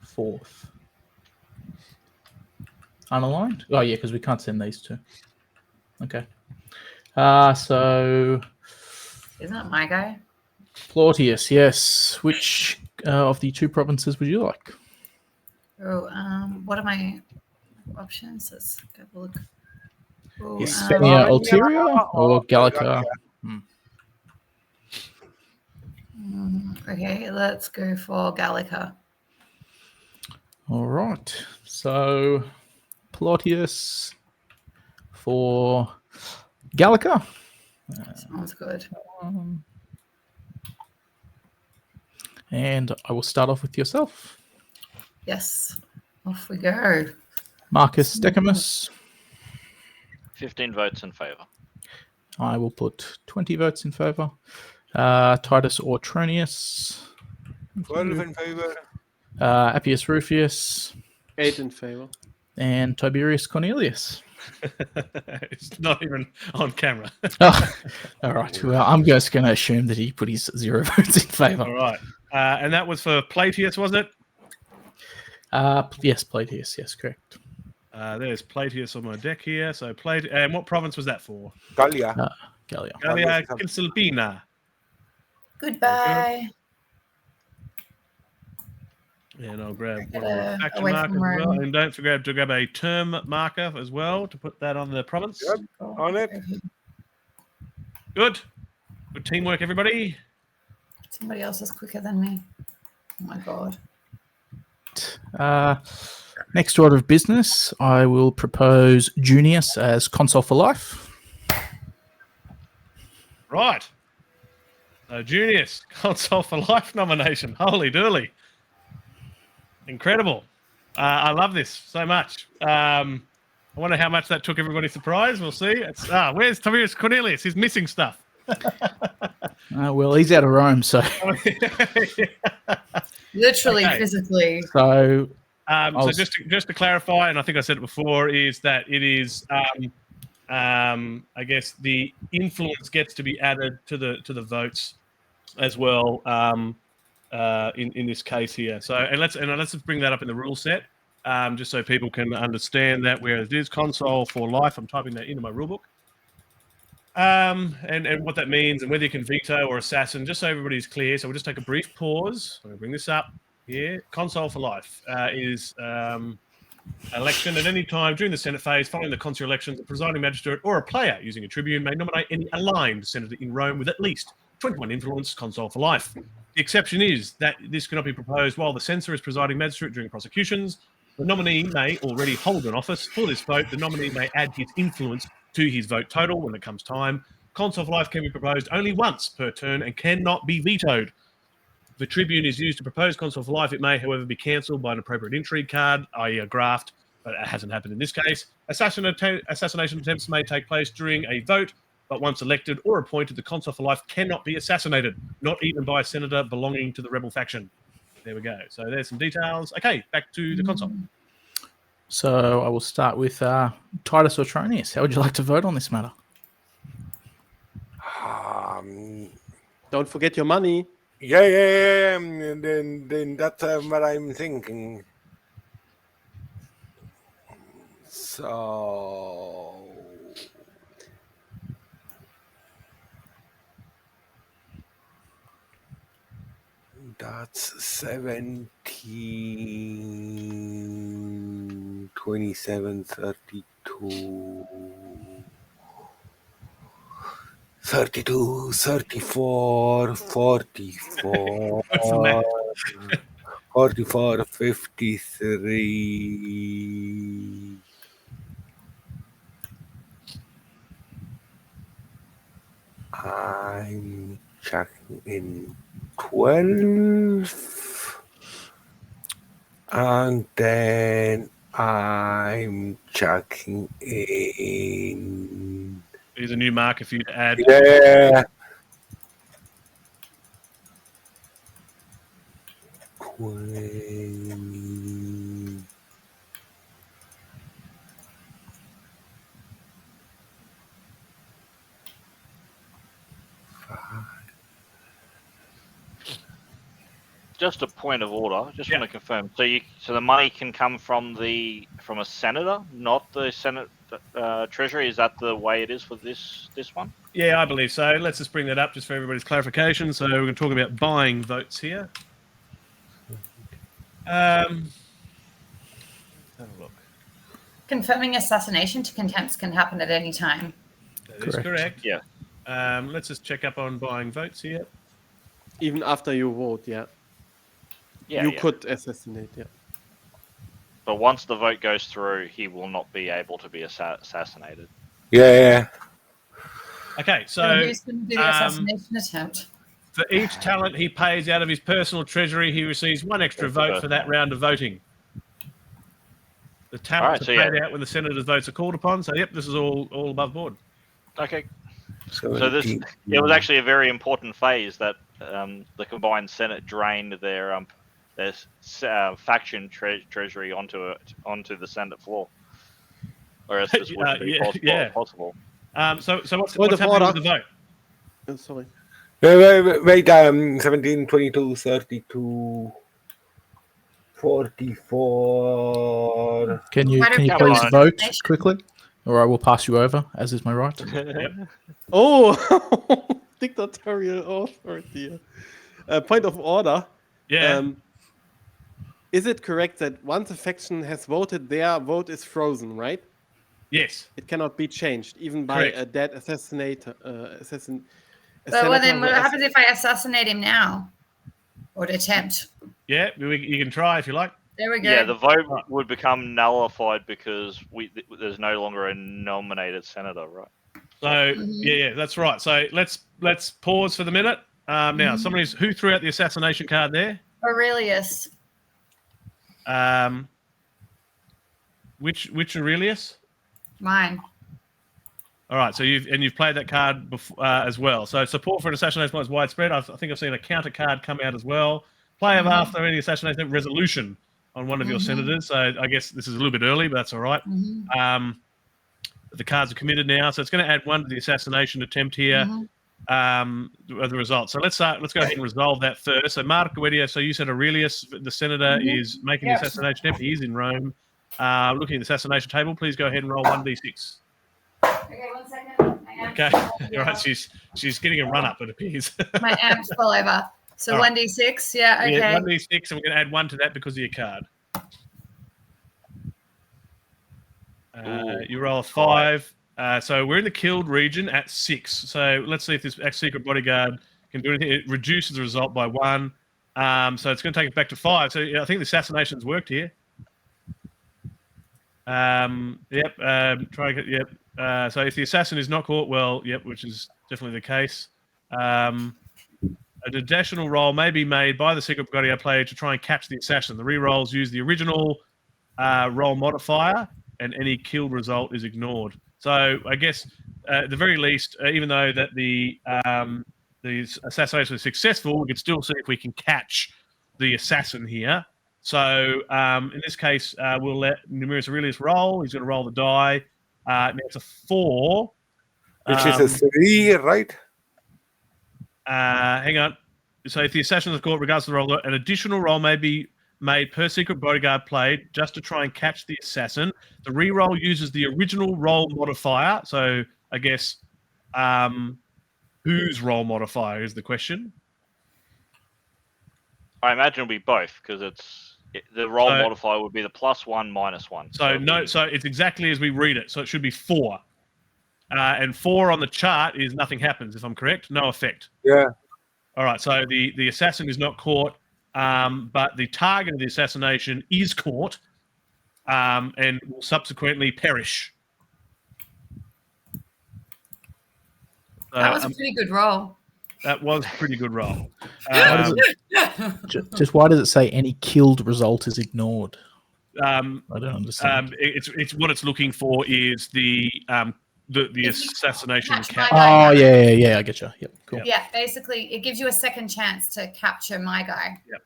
fourth? Unaligned? Oh yeah, because we can't send these two. Okay. So Isn't it my guy? Plautius, yes. Which of the two provinces would you like? Oh, what are my options? Let's have a look. Oh, Hispania Ulterior or Gallica? Okay, let's go for Gallica. All right. So Plautius for Gallica. Sounds good. And I will start off with yourself. Yes, off we go. Marcus Decimus. 15 votes in favour. I will put 20 votes in favour. Titus Autronius. 12 in favor. Appius Rufius. 8 in favor. And Tiberius Cornelius. It's not even on camera. Oh, all right. Well, I'm just going to assume that he put his 0 votes in favour. All right. And that was for Plautius, was it? Yes, Plautius. Yes, correct. There's Plautius on my deck here. So and what province was that for? Gallia. Gallia. Gallia Cisalpina. Goodbye. And I'll grab Get one of the faction away markers from as well. Rome. And don't forget to grab a term marker as well to put that on the province. Yep, on it. Good. Good teamwork, everybody. Somebody else is quicker than me. Oh my god. Next order of business, I will propose Junius as consul for life. Right. Junius, console for life nomination. Holy dooly. Incredible. I love this so much. I wonder how much that took everybody surprise. We'll see. Where's Tiberius Cornelius? He's missing stuff. Well, he's out of Rome, so. Literally, Okay. physically. So, So just to clarify, and I think I said it before, is that it is, I guess, the influence gets to be added to the votes as well in this case here. So let's just bring that up in the rule set, just so people can understand that where it is console for life. I'm typing that into my rule book. And what that means and whether you can veto or assassin, just so everybody's clear. So we'll just take a brief pause. I'm going to bring this up here. Console for life is election at any time during the Senate phase following the consular elections. The presiding magistrate or a player using a tribune may nominate any aligned senator in Rome with at least 21 influence, console for life. The exception is that this cannot be proposed while the censor is presiding magistrate during prosecutions. The nominee may already hold an office. For this vote, the nominee may add his influence to his vote total when it comes time. Console for life can be proposed only once per turn and cannot be vetoed. If the tribune is used to propose console for life, it may, however, be cancelled by an appropriate intrigue card, i.e. a graft, but it hasn't happened in this case. Assassination attempts may take place during a vote, but once elected or appointed, the console for life cannot be assassinated, not even by a senator belonging to the rebel faction. There we go. So there's some details. Okay, back to the console. So I will start with Titus Autronius. How would you like to vote on this matter? Don't forget your money. Yeah. Then that's what I'm thinking. So that's 17, 27, 32, 32, 34, 44, 44, 53. I'm checking in 12. And then I'm checking in. Here's a new marker for you to add. Yeah. 20. Just a point of order. Just Yeah. want to confirm. So the money can come from a senator, not the Senate Treasury. Is that the way it is for this one? Yeah, I believe so. Let's just bring that up just for everybody's clarification. So we're going to talk about buying votes here. Let's have a look. Confirming assassination to contempts can happen at any time. That is correct. Yeah. Let's just check up on buying votes here. Even after you vote, yeah. Yeah. You could assassinate, yeah. But once the vote goes through, he will not be able to be assassinated. Yeah. Okay, so who's going to do the assassination attempt? for each talent he pays out of his personal treasury, he receives one extra vote for that round of voting. The talents are paid out when the senator's votes are called upon. So, yep, this is all above board. Okay. So this it was actually a very important phase that the combined Senate drained their faction treasury onto the Senate floor, or else this wouldn't be possible. So what's happening with the vote? Oh, sorry. Wait, 17, 22, 32, 44. Can you please vote quickly? Or I will pass you over, as is my right. Oh, dictatorial authority. Point of order. Yeah. Is it correct that once a faction has voted, their vote is frozen, right? Yes. It cannot be changed, even by a dead assassinator. Well, then what happens if I assassinate him now? Or attempt? Yeah, you can try if you like. There we go. Yeah, the vote would become nullified because there's no longer a nominated senator, right? So yeah, that's right. So let's pause for the minute. Now, who threw out the assassination card there? Aurelius. Which Aurelius? Mine. All right. So you've played that card before, as well. So support for an assassination is widespread. I think I've seen a counter card come out as well. Play of after any assassination resolution on one of your senators. So I guess this is a little bit early, but that's all right. The cards are committed now, so it's going to add one to the assassination attempt here. The result. So let's go ahead and resolve that first. So Marco Guedio, so you said Aurelius, the senator, is making the assassination attempt. He is in Rome. Looking at the assassination table, please go ahead and roll 1d6. Okay, 1 second. Okay, all right. She's getting a run up, it appears. My amp's full over. So 1d6, yeah, okay. Yeah, 1d6, and we're going to add 1 to that because of your card. You roll a 5. So we're in the killed region at 6. So let's see if this secret bodyguard can do anything. It reduces the result by 1. So it's going to take it back to 5. So I think the assassination's worked here. So if the assassin is not caught, well, which is definitely the case. An additional roll may be made by the secret bodyguard player to try and catch the assassin. The re-rolls use the original roll modifier, and any killed result is ignored. So I guess at the very least, even though that the assassination was successful, we can still see if we can catch the assassin here. So in this case, we'll let Numerius Aurelius roll. He's going to roll the die. Now it's a 4. Which is a 3, right? Hang on. So if the assassin is caught, regardless of the roll, an additional roll may be made per secret bodyguard played just to try and catch the assassin. The re-roll uses the original roll modifier. So I guess whose roll modifier is the question? I imagine it'll be both because the roll modifier would be the +1 -1. So it's exactly as we read it. So it should be 4. And 4 on the chart is nothing happens, if I'm correct. No effect. Yeah. All right. So the assassin is not caught, but the target of the assassination is caught and will subsequently perish. That was a pretty good roll. That was a pretty good roll. Just why does it say any killed result is ignored? I don't understand. It's what it's looking for is the assassination cap. Oh yeah, I get you. Yep, cool. Yeah, basically it gives you a second chance to capture my guy. Yep.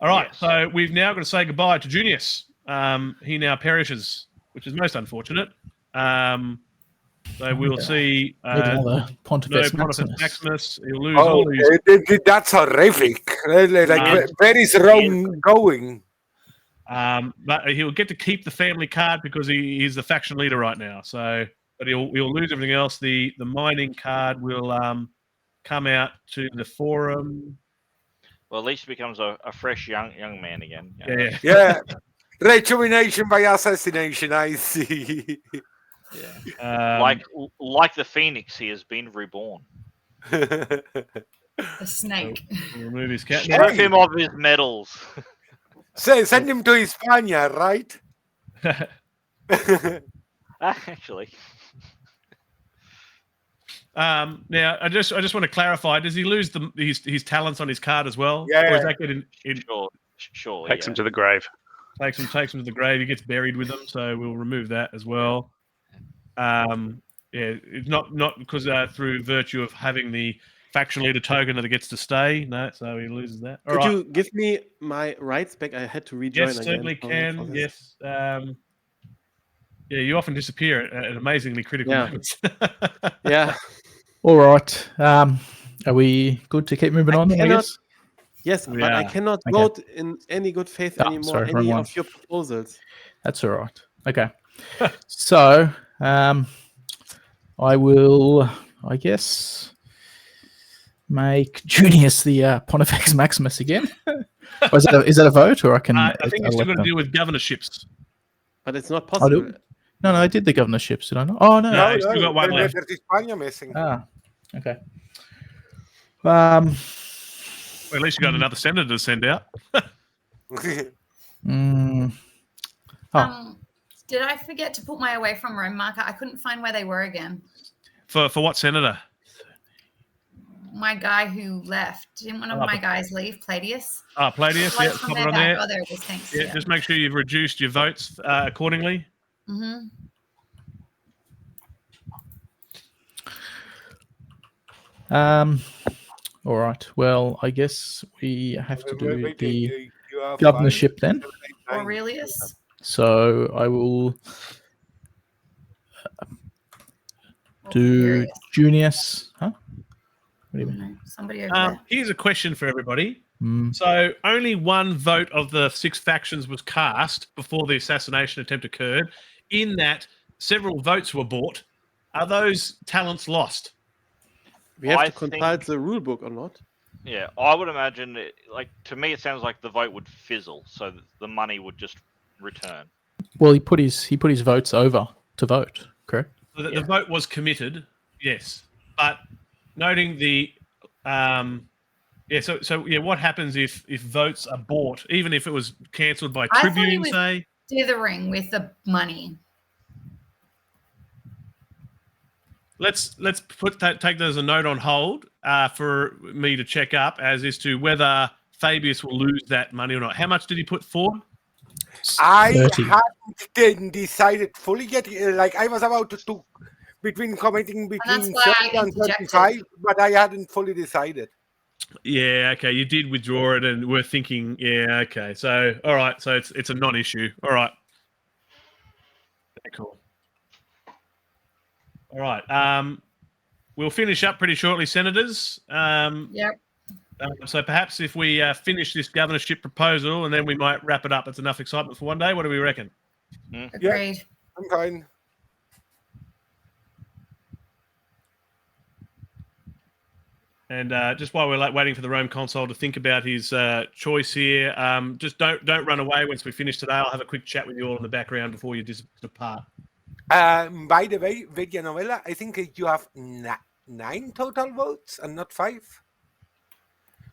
All right, Yes. so we've now got to say goodbye to Junius. He now perishes, which is most unfortunate. So we'll see. Need another Pontifex No Pontifex Maximus. Maximus. He'll lose Oh, all his. that's horrific. Like, where is Rome going? But he'll get to keep the family card because he's the faction leader right now. So, but he'll lose everything else. The mining card will come out to the forum. Well, at least he becomes a fresh young man again. you know. Yeah. Yeah. Rejuvenation by assassination, I see. Like the phoenix, he has been reborn. The snake. We'll remove his cat. Strip him of his medals. Send him to Hispania, right? Actually, Now, I just want to clarify: does he lose his talents on his card as well? Yeah. Or is that getting sure. Takes him to the grave. takes him to the grave? He gets buried with them, so we'll remove that as well. It's not because through virtue of having the faction leader token that it gets to stay. No, so he loses that. All Could right. you give me my rights back? I had to rejoin Yes, again. certainly for can. this. Yes. Yeah, you often disappear at amazingly critical Yeah. moments. Yeah. All right. Are we good to keep moving I on? I cannot- guess? Yes, but I Yeah. cannot Okay. vote in any good faith Ah, anymore. sorry, wrong Any one. of your proposals. That's all right. Okay. So, I will, I guess, make Junius the Pontifex Maximus again. Or is that a vote, or I can? I think you've still elect got to them? deal with governorships. But it's not I possible. do. No, I did the governorships, did I not? Oh no. No, you still got one left. There's Hispania missing. Ah, okay. Well, at least you got another senator to send out. mm, Did I forget to put my away from Rome marker? I couldn't find where they were again. For what senator? My guy who left. Didn't one of my guys leave? Palladius? Palladius. Yeah, What's on pop it their on back? there. Oh, there it is. Thanks. Yeah, just make sure you've reduced your votes accordingly. Mm-hmm. All right. Well, I guess we have to do Wait, the you are governorship then. 5, 7, 8, 9. Aurelius? So I will do Junius. Huh? What do you mean? No, somebody over there. Here's a question for everybody. Mm, So only one vote of the 6 factions was cast before the assassination attempt occurred. In that, several votes were bought. Are those talents lost? We have I to consult the rule book or not? yeah, I would imagine. To me, it sounds like the vote would fizzle, so that the money would just return. well, he put his votes over to vote. Correct. So the vote was committed, yes. But noting the what happens if votes are bought, even if it was cancelled by I thought he Tribune, was- say? Dithering with the money. Let's take that as a note on hold for me to check up as to whether Fabius will lose that money or not. How much did he put forward? I 30. hadn't decided fully yet. Like I was about to between commenting that's between why I 30 and interjected. 35, but I hadn't fully decided. Yeah, okay. You did withdraw it, and we're thinking, yeah, okay. So, all right. So it's a non-issue. All right. Okay, cool. All right. We'll finish up pretty shortly, senators. Yep. So perhaps if we finish this governorship proposal, and then we might wrap it up. It's enough excitement for one day. What do we reckon? Agreed. I'm fine. And just while we're waiting for the Rome consul to think about his choice here, just don't run away once we finish today. I'll have a quick chat with you all in the background before you depart. By the way, Vedia Novella, I think you have 9 total votes and not 5.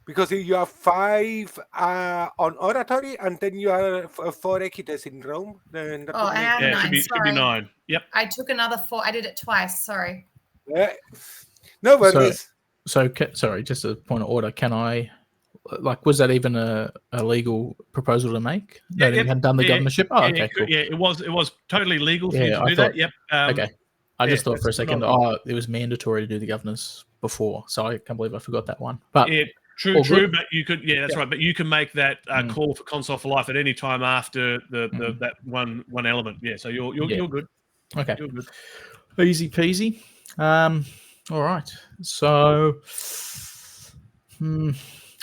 Because you have 5 on oratory, and then you have 4 equites in Rome. Then that Oh, would I have Yeah, it 9. should be Sorry. 9. Yep. I took another 4. I did it twice. Sorry. Yeah. No worries. Sorry, just a point of order. Can I, was that even a legal proposal to make? Yeah, That you hadn't done the governorship? Oh, Yeah, okay, cool. Yeah, it was totally legal for you Yeah, to I do thought- that. Yep. Okay. I just thought for a that's second, not- it was mandatory to do the governors before, so I can't believe I forgot that one. But Yeah, True, All true, good? but you could, that's right. But you can make that call for console for life at any time after that one element. Yeah, so you're good. Okay. You're good. Easy peasy. All right. So, I don't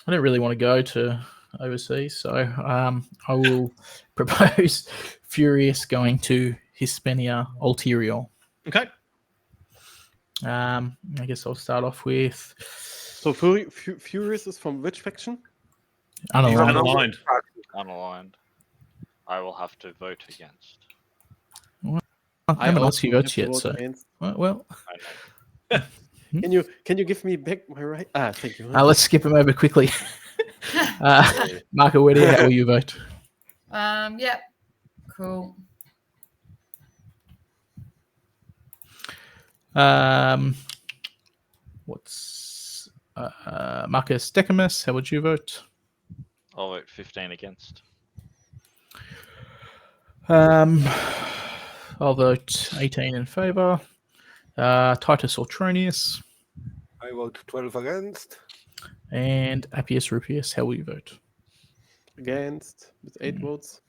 really want to go to overseas, so I will propose Furious going to Hispania Ulterior. Okay. I guess I'll start off with So Furious is from which faction? Unaligned. Unaligned. Unaligned. I will have to vote against. I haven't asked you also votes have to yet, vote so against. well. I know. Can you give me back my right? Thank you. Let's skip him over quickly. Marco, how will you vote? Yep. Cool. What's Marcus Decimus? How would you vote? I'll vote 15 against. I'll vote 18 in favour. Titus Autronius I vote 12 against. and Appius Rupius. How will you vote? Against with 8 votes.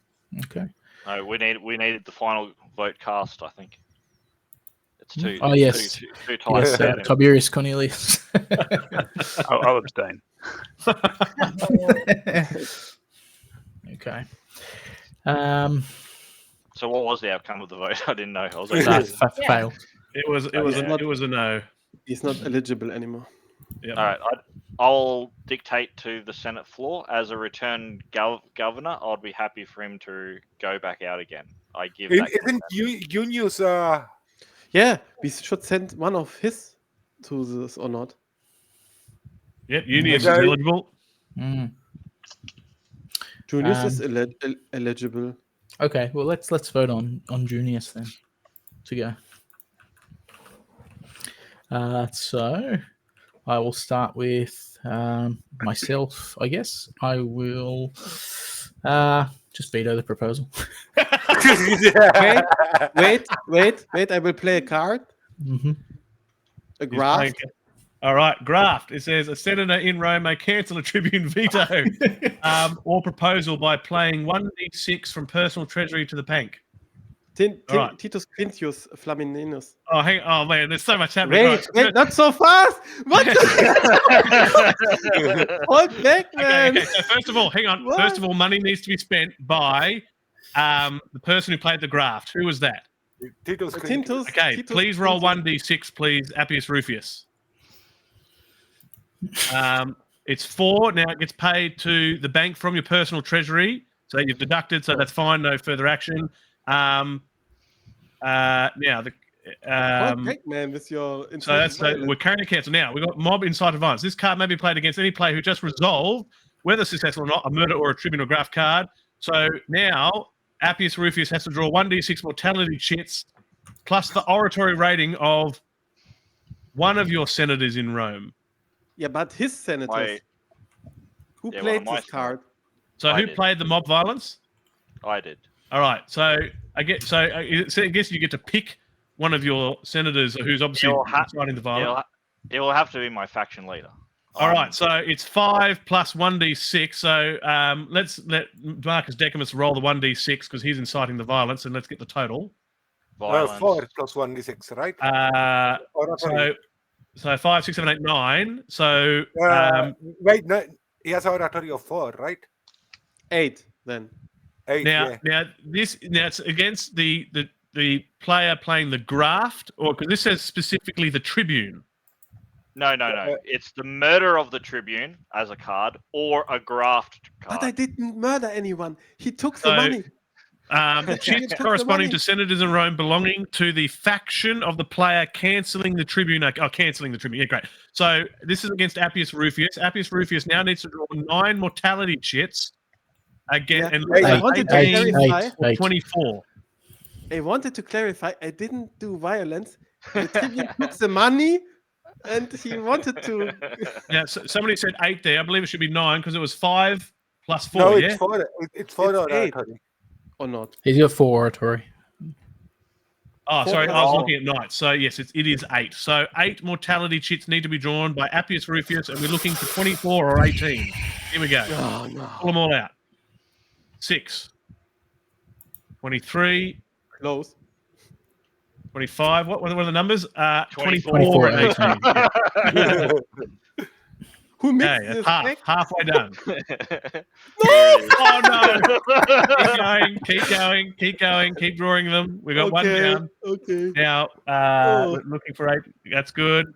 Okay. No, we needed the final vote cast. I think it's too. Oh, it's yes. too tight. Yes, without him. Tiberius Cornelius. I'll abstain. Okay. So what was the outcome of the vote? I didn't know. I was like, Failed. It was a no. He's not eligible anymore. Yep. all right. I'll dictate to the Senate floor as a return governor. I'd be happy for him to go back out again. I give. That Isn't Junius Yeah, we should send one of his to this or not. Yep, Unius is Okay. eligible. Junius is eligible. Okay, well let's vote on Junius then to go. So I will start with myself, I guess. I will just veto the proposal. Wait, I will play a card. Mm-hmm. A He's graph. playing- All right, graft. It says a senator in Rome may cancel a tribune veto or proposal by playing 1d6 from personal treasury to the bank. All right. Titus Quintius Flamininus. Oh, oh man, there's so much happening. Wait, not so fast! What? Hold back, man! Okay, so first of all, hang on. What? First of all, money needs to be spent by the person who played the graft. Who was that? Titus? Okay, Titus please roll Quintius. 1d6, please, Appius Rufius. It's 4. Now it gets paid to the bank from your personal treasury. So you've deducted, so that's fine, no further action. Now the Hold back, man, with your so we're currently cancelled. Now we've got mob incitement violence. This card may be played against any player who just resolved, whether successful or not, a murder or a tribune or graft card. So now Appius Rufius has to draw 1d6 mortality chits plus the oratory rating of one of your senators in Rome. Yeah, but his senators. Who Yeah, played one of my this card? So I who did. played the mob violence? I did. All right. So I guess you get to pick one of your senators who's obviously inciting the violence. It will have to be my faction leader. All right. So it's 5 plus 1d6. So let's let Marcus Decimus roll the 1d6 because he's inciting the violence, and let's get the total. Violence. 4 plus 1d6, right? So 5, 6, 7, 8, 9. So Wait, no, he has oratory of 4, right? 8, then. 8, now it's against the player playing the graft, or because this says specifically the tribune. No. It's the murder of the tribune as a card or a graft card. But I didn't murder anyone. He took the money. Chits corresponding to senators in Rome belonging to the faction of the player cancelling the tribune. Cancelling the tribune. Yeah, great. So this is against Appius Rufius. Appius Rufius now needs to draw 9 mortality chits again, and I wanted to 18 clarify. or 24. I wanted to clarify. I didn't do violence. The tribune took the money, and he wanted to. Yeah, so somebody said 8 there. I believe it should be 9 because it was 5 plus 4. No, yeah. it's 4. It's 4 It's 8. oratory. Or not. He's got 4 oratory. Oh, Four sorry, I was plus- looking at knights. So yes, it is 8. So 8 mortality chits need to be drawn by Appius Rufius, and we're looking for 24 or 18. Here we go. Oh, no. Pull them all out. 6, 23, Close. 25. What were the numbers? 24 24 and 18. Yeah. Who mixed Okay, this that's deck? halfway done. No! Oh no! Keep going, keep drawing them. We got one down. Okay. Now Oh. we're looking for 8. That's good.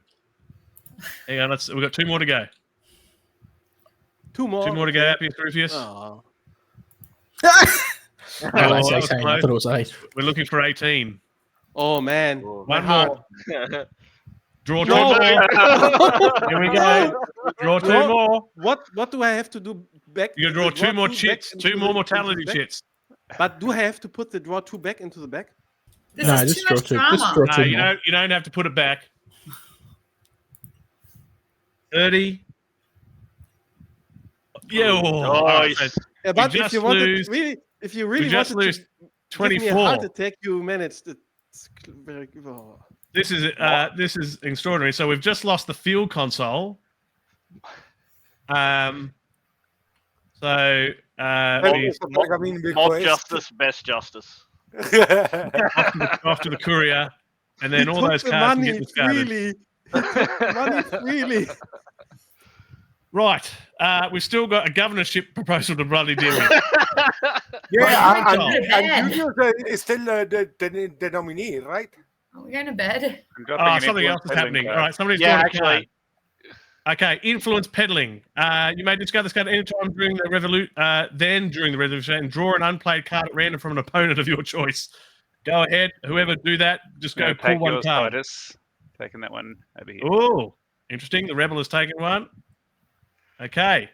Hang on, we've got 2 more to go. 2 more. 2 more to go, Appius Rufius. Oh. Oh, that's that was 18. I close. thought it was 8. We're looking for 18. Oh, man. One heart. more. Draw 2 No. more. Here we go. Draw 2 No. more. What do I have to do back? You draw 2 more back chits, into 2 more the mortality back? chits. But do I have to put the draw 2 back into the back? This No, is just too draw much 2. drama. Just draw No, 2 you more. don't have to put it back. 30. Yeah. All right, so Yeah, but just if you wanted lose- if you really just wanted lose to give me a 24. heart attack, you managed it. It's very. Oh. This is extraordinary. So we've just lost the field console. So That he's is a pergamene Mob request. justice, best justice. off to the courier, and then He all took those the cards can money get discarded. freely. He took the money freely. Right. We've still got a governorship proposal to bloody deal with. Yeah, Right, and Julius is still the nominee, right? Are we going to bed? Something else is happening. All right, somebody's Yeah, drawn a actually. card. Okay, influence peddling. You may discard this card at any time during the revolution, and draw an unplayed card at random from an opponent of your choice. Go ahead, whoever do that, just go pull one yours, card. Titus. Taking that one over here. Oh, interesting. The rebel has taken one. Okay.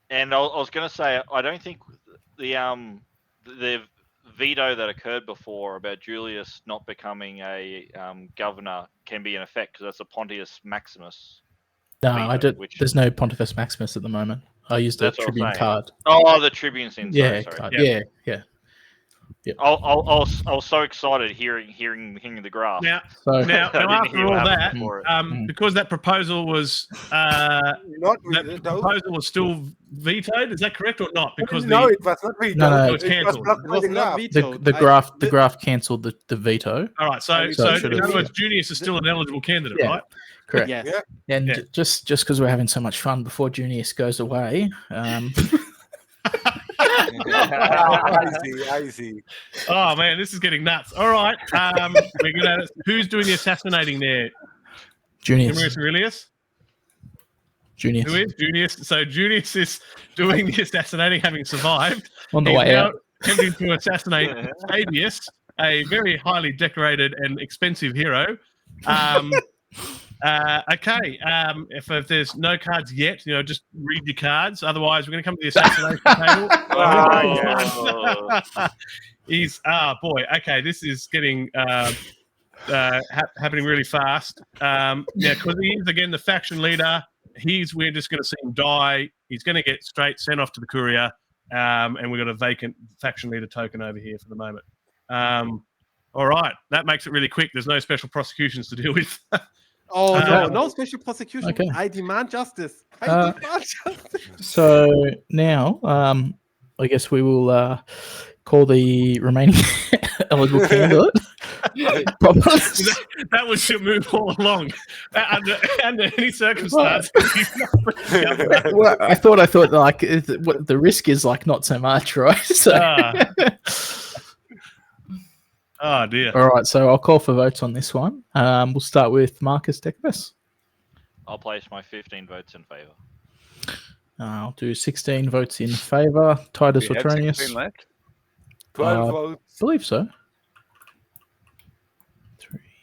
And I was going to say, I don't think the veto that occurred before about Julius not becoming a governor can be in effect because that's a Pontius Maximus. No, veto, I did. which- There's no Pontifex Maximus at the moment. I used the That's what I'm Tribune saying. card. Oh, the Tribune scene. Yeah, Sorry. card. Yeah. Yeah. I was so excited hearing the graph. Now, So now, I didn't after hear all what that, happened before it. because that proposal was Not that with though. proposal was still vetoed. Is that correct or not? Because No, it was not vetoed. No, it was cancelled. blocked It by was the not graph. vetoed. the graph cancelled the veto. all right. So So it should in have- other words, Junius is still an eligible candidate, Yeah. right? Correct. Yes. Yeah. And Yeah. just because we're having so much fun before Junius goes away, I see. Oh man, this is getting nuts. All right, we're gonna. Who's doing the assassinating there? Junius Junius. Who is Junius? So Junius is doing the assassinating, having survived. On the He's way now out. attempting to assassinate Fabius, a very highly decorated and expensive hero. Okay. If there's no cards yet, just read your cards. Otherwise, we're going to come to the assassination table. Oh. He's boy. Okay, this is getting happening really fast. Because he is again the faction leader. We're just going to see him die. He's going to get straight sent off to the courier, and we've got a vacant faction leader token over here for the moment. All right, that makes it really quick. There's no special prosecutions to deal with. Oh no, Um, no special prosecution. Okay. I demand justice. Uh, I demand justice. So now, I guess we will call the remaining eligible candidate. Promise. That was your move all along. Under any circumstance. he's not the governor. Well, I thought like what the risk is like not so much, right? So, Oh dear. all right. So I'll call for votes on this one. We'll start with Marcus Decibus. I'll place my 15 votes in favour. I'll do 16 votes in favour. Titus We have Latronius. 16 left. 12 I votes. believe so.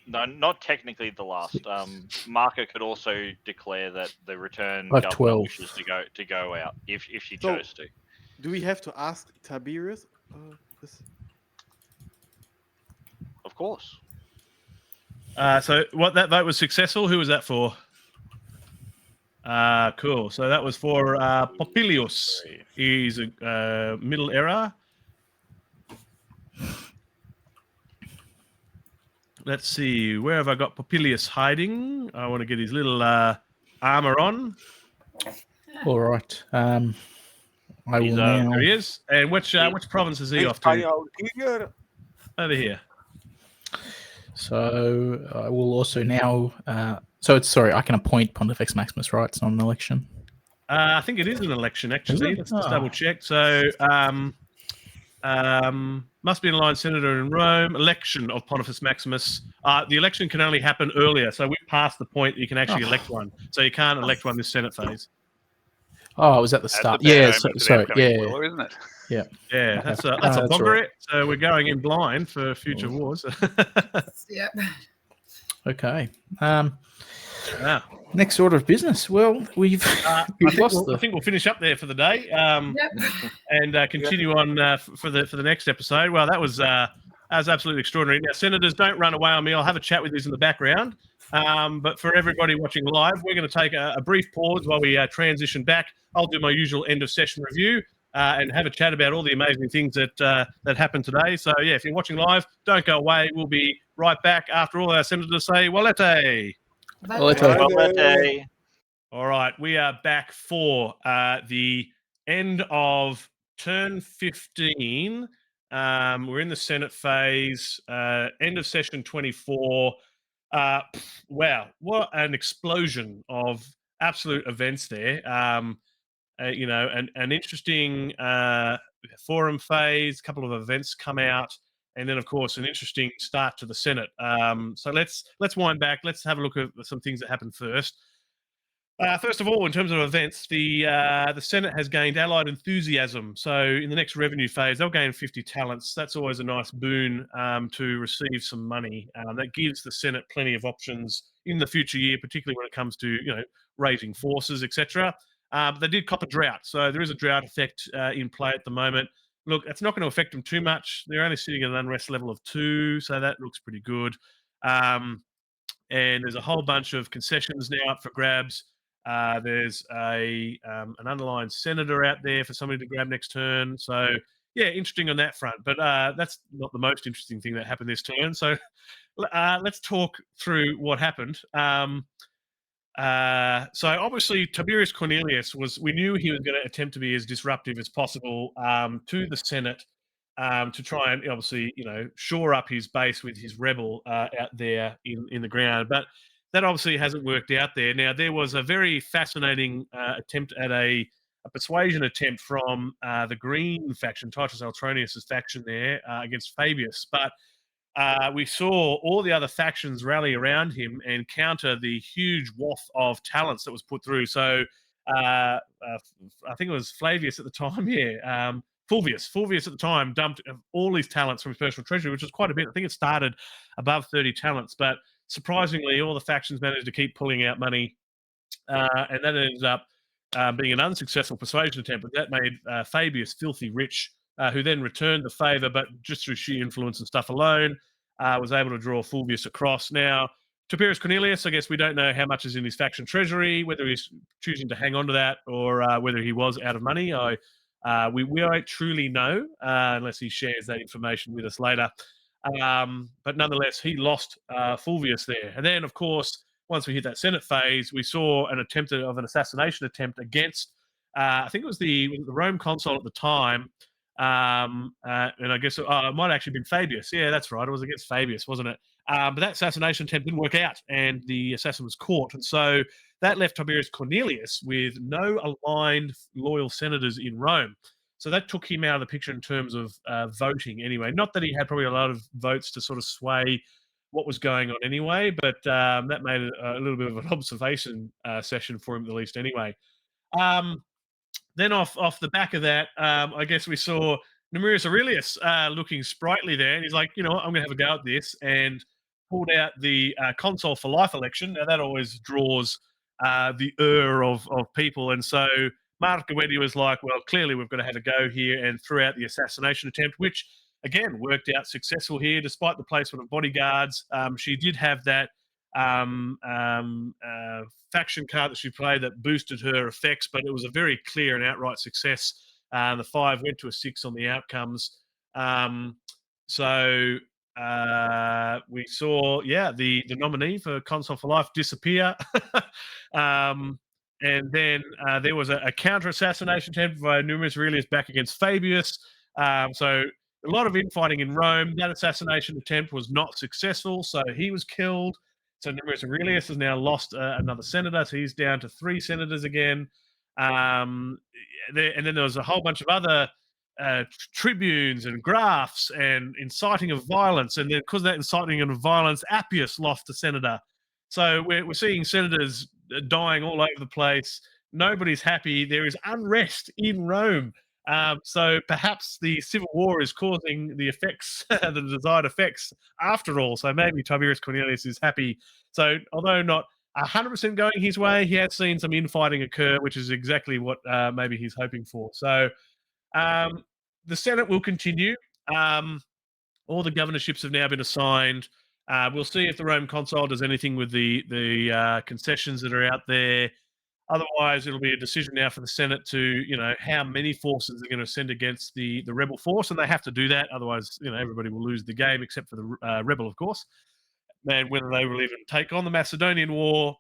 No, not technically the last. Marker could also declare that the return I have governor 12. wishes to go out if she So- chose to. Do we have to ask Tiberius? This? Of course. So what that vote was successful? Who was that for? Cool. So that was for Popilius. He's a middle era. Let's see. Where have I got Popilius hiding? I want to get his little armor on. All right. I will now. There he is. And which province is he He's off by to? out here. Over here. So I will also now. So it's sorry. I can appoint Pontifex Maximus, right? It's not an election. I think it is an election, actually. Is it? Let's just double check. So, must be an aligned senator in Rome. Election of Pontifex Maximus. The election can only happen earlier. So we've passed the point that you can actually elect one. So you can't elect one this Senate phase. Oh, it was at the start. Yeah. Sorry. Yeah. War, isn't it? Yeah. Yeah, that's a That's bugger right. it. So we're going in blind for future wars. Yep. Okay. Wow. Next order of business. Well, we've I think we'll finish up there for the day. Yep. And continue on for the next episode. Well, that was absolutely extraordinary. Now, senators, don't run away on me. I'll have a chat with you in the background. But for everybody watching live, we're going to take a brief pause while we transition back. I'll do my usual end of session review and have a chat about all the amazing things that happened today. So, yeah, if you're watching live, don't go away. We'll be right back after all our senators say, Walete. Walete. All right, we are back for the end of turn 15. We're in the Senate phase, end of session 24. Wow, what an explosion of absolute events there. An interesting forum phase, a couple of events come out, and then, of course, an interesting start to the Senate. So let's wind back. Let's have a look at some things that happened first. First of all, in terms of events, the Senate has gained allied enthusiasm. So in the next revenue phase, they'll gain 50 talents. That's always a nice boon to receive some money. That gives the Senate plenty of options in the future year, particularly when it comes to raising forces, etc. But they did cop a drought, so there is a drought effect in play at the moment. Look, it's not going to affect them too much. They're only sitting at an unrest level of 2, so that looks pretty good. And there's a whole bunch of concessions now up for grabs. There's an underlined senator out there for somebody to grab next turn. So, yeah, interesting on that front. But that's not the most interesting thing that happened this turn. So let's talk through what happened. So obviously Tiberius Cornelius we knew he was going to attempt to be as disruptive as possible to the Senate to try and obviously, shore up his base with his rebel out there in the ground. But that obviously hasn't worked out there. Now, there was a very fascinating attempt at a persuasion attempt from the Green faction, Titus Altronius's faction there against Fabius. But we saw all the other factions rally around him and counter the huge waft of talents that was put through. So I think it was Flavius at the time, Fulvius at the time dumped all his talents from his personal treasury, which was quite a bit. I think it started above 30 talents, but surprisingly, all the factions managed to keep pulling out money, and that ended up being an unsuccessful persuasion attempt. But that made Fabius filthy rich, who then returned the favour, but just through sheer influence and stuff alone, was able to draw Fulvius across. Now, Tiberius Cornelius, I guess we don't know how much is in his faction treasury, whether he's choosing to hang on to that or whether he was out of money. We won't truly know unless he shares that information with us later. But nonetheless, he lost Fulvius there. And then, of course, once we hit that Senate phase, we saw an assassination attempt against, I think it was the Rome consul at the time. And I guess it might have actually been Fabius. Yeah, that's right. It was against Fabius, wasn't it? But that assassination attempt didn't work out, and the assassin was caught. And so that left Tiberius Cornelius with no aligned loyal senators in Rome. So that took him out of the picture in terms of voting anyway. Not that he had probably a lot of votes to sort of sway what was going on anyway, but that made it a little bit of an observation session for him at least anyway. Then off the back of that, I guess we saw Numerius Aurelius looking sprightly there. And he's like, I'm going to have a go at this, and pulled out the consul for life election. Now, that always draws the of people. And so Mark Gawetti was like, well, clearly we've got to have a go here, and threw out the assassination attempt, which, again, worked out successful here. Despite the placement of bodyguards, she did have that faction card that she played that boosted her effects, but it was a very clear and outright success. The 5 went to a 6 on the outcomes. So we saw, the nominee for Consul for Life disappear. And then there was a counter-assassination attempt by Numerius Aurelius back against Fabius. So a lot of infighting in Rome. That assassination attempt was not successful, so he was killed. So Numerius Aurelius has now lost another senator, so he's down to 3 senators again. And then there was a whole bunch of other tribunes and graphs and inciting of violence. And then because of that inciting of violence, Appius lost a senator. So we're seeing senators dying all over the place. Nobody's happy. There is unrest in Rome. So perhaps the civil war is causing the effects, the desired effects after all. So maybe Tiberius Cornelius is happy. So although not 100% going his way, he has seen some infighting occur, which is exactly what maybe he's hoping for. So the Senate will continue. All the governorships have now been assigned. We'll see if the Rome Consul does anything with the concessions that are out there. Otherwise, it'll be a decision now for the Senate to, how many forces they're going to send against the rebel force, and they have to do that. Otherwise, everybody will lose the game, except for the rebel, of course. And whether they will even take on the Macedonian War,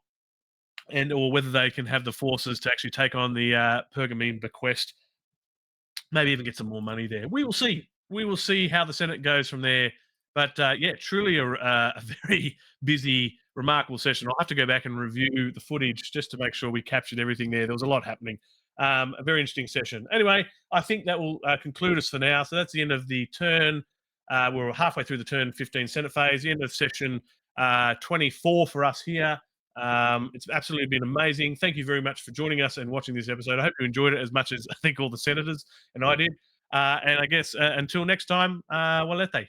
or whether they can have the forces to actually take on the Pergamene bequest, maybe even get some more money there. We will see. We will see how the Senate goes from there. But truly a very busy, remarkable session. I'll have to go back and review the footage just to make sure we captured everything there. There was a lot happening. A very interesting session. Anyway, I think that will conclude us for now. So that's the end of the turn. We're halfway through the turn 15 Senate phase, the end of session 24 for us here. It's absolutely been amazing. Thank you very much for joining us and watching this episode. I hope you enjoyed it as much as I think all the senators and I did. And I guess until next time, Walete.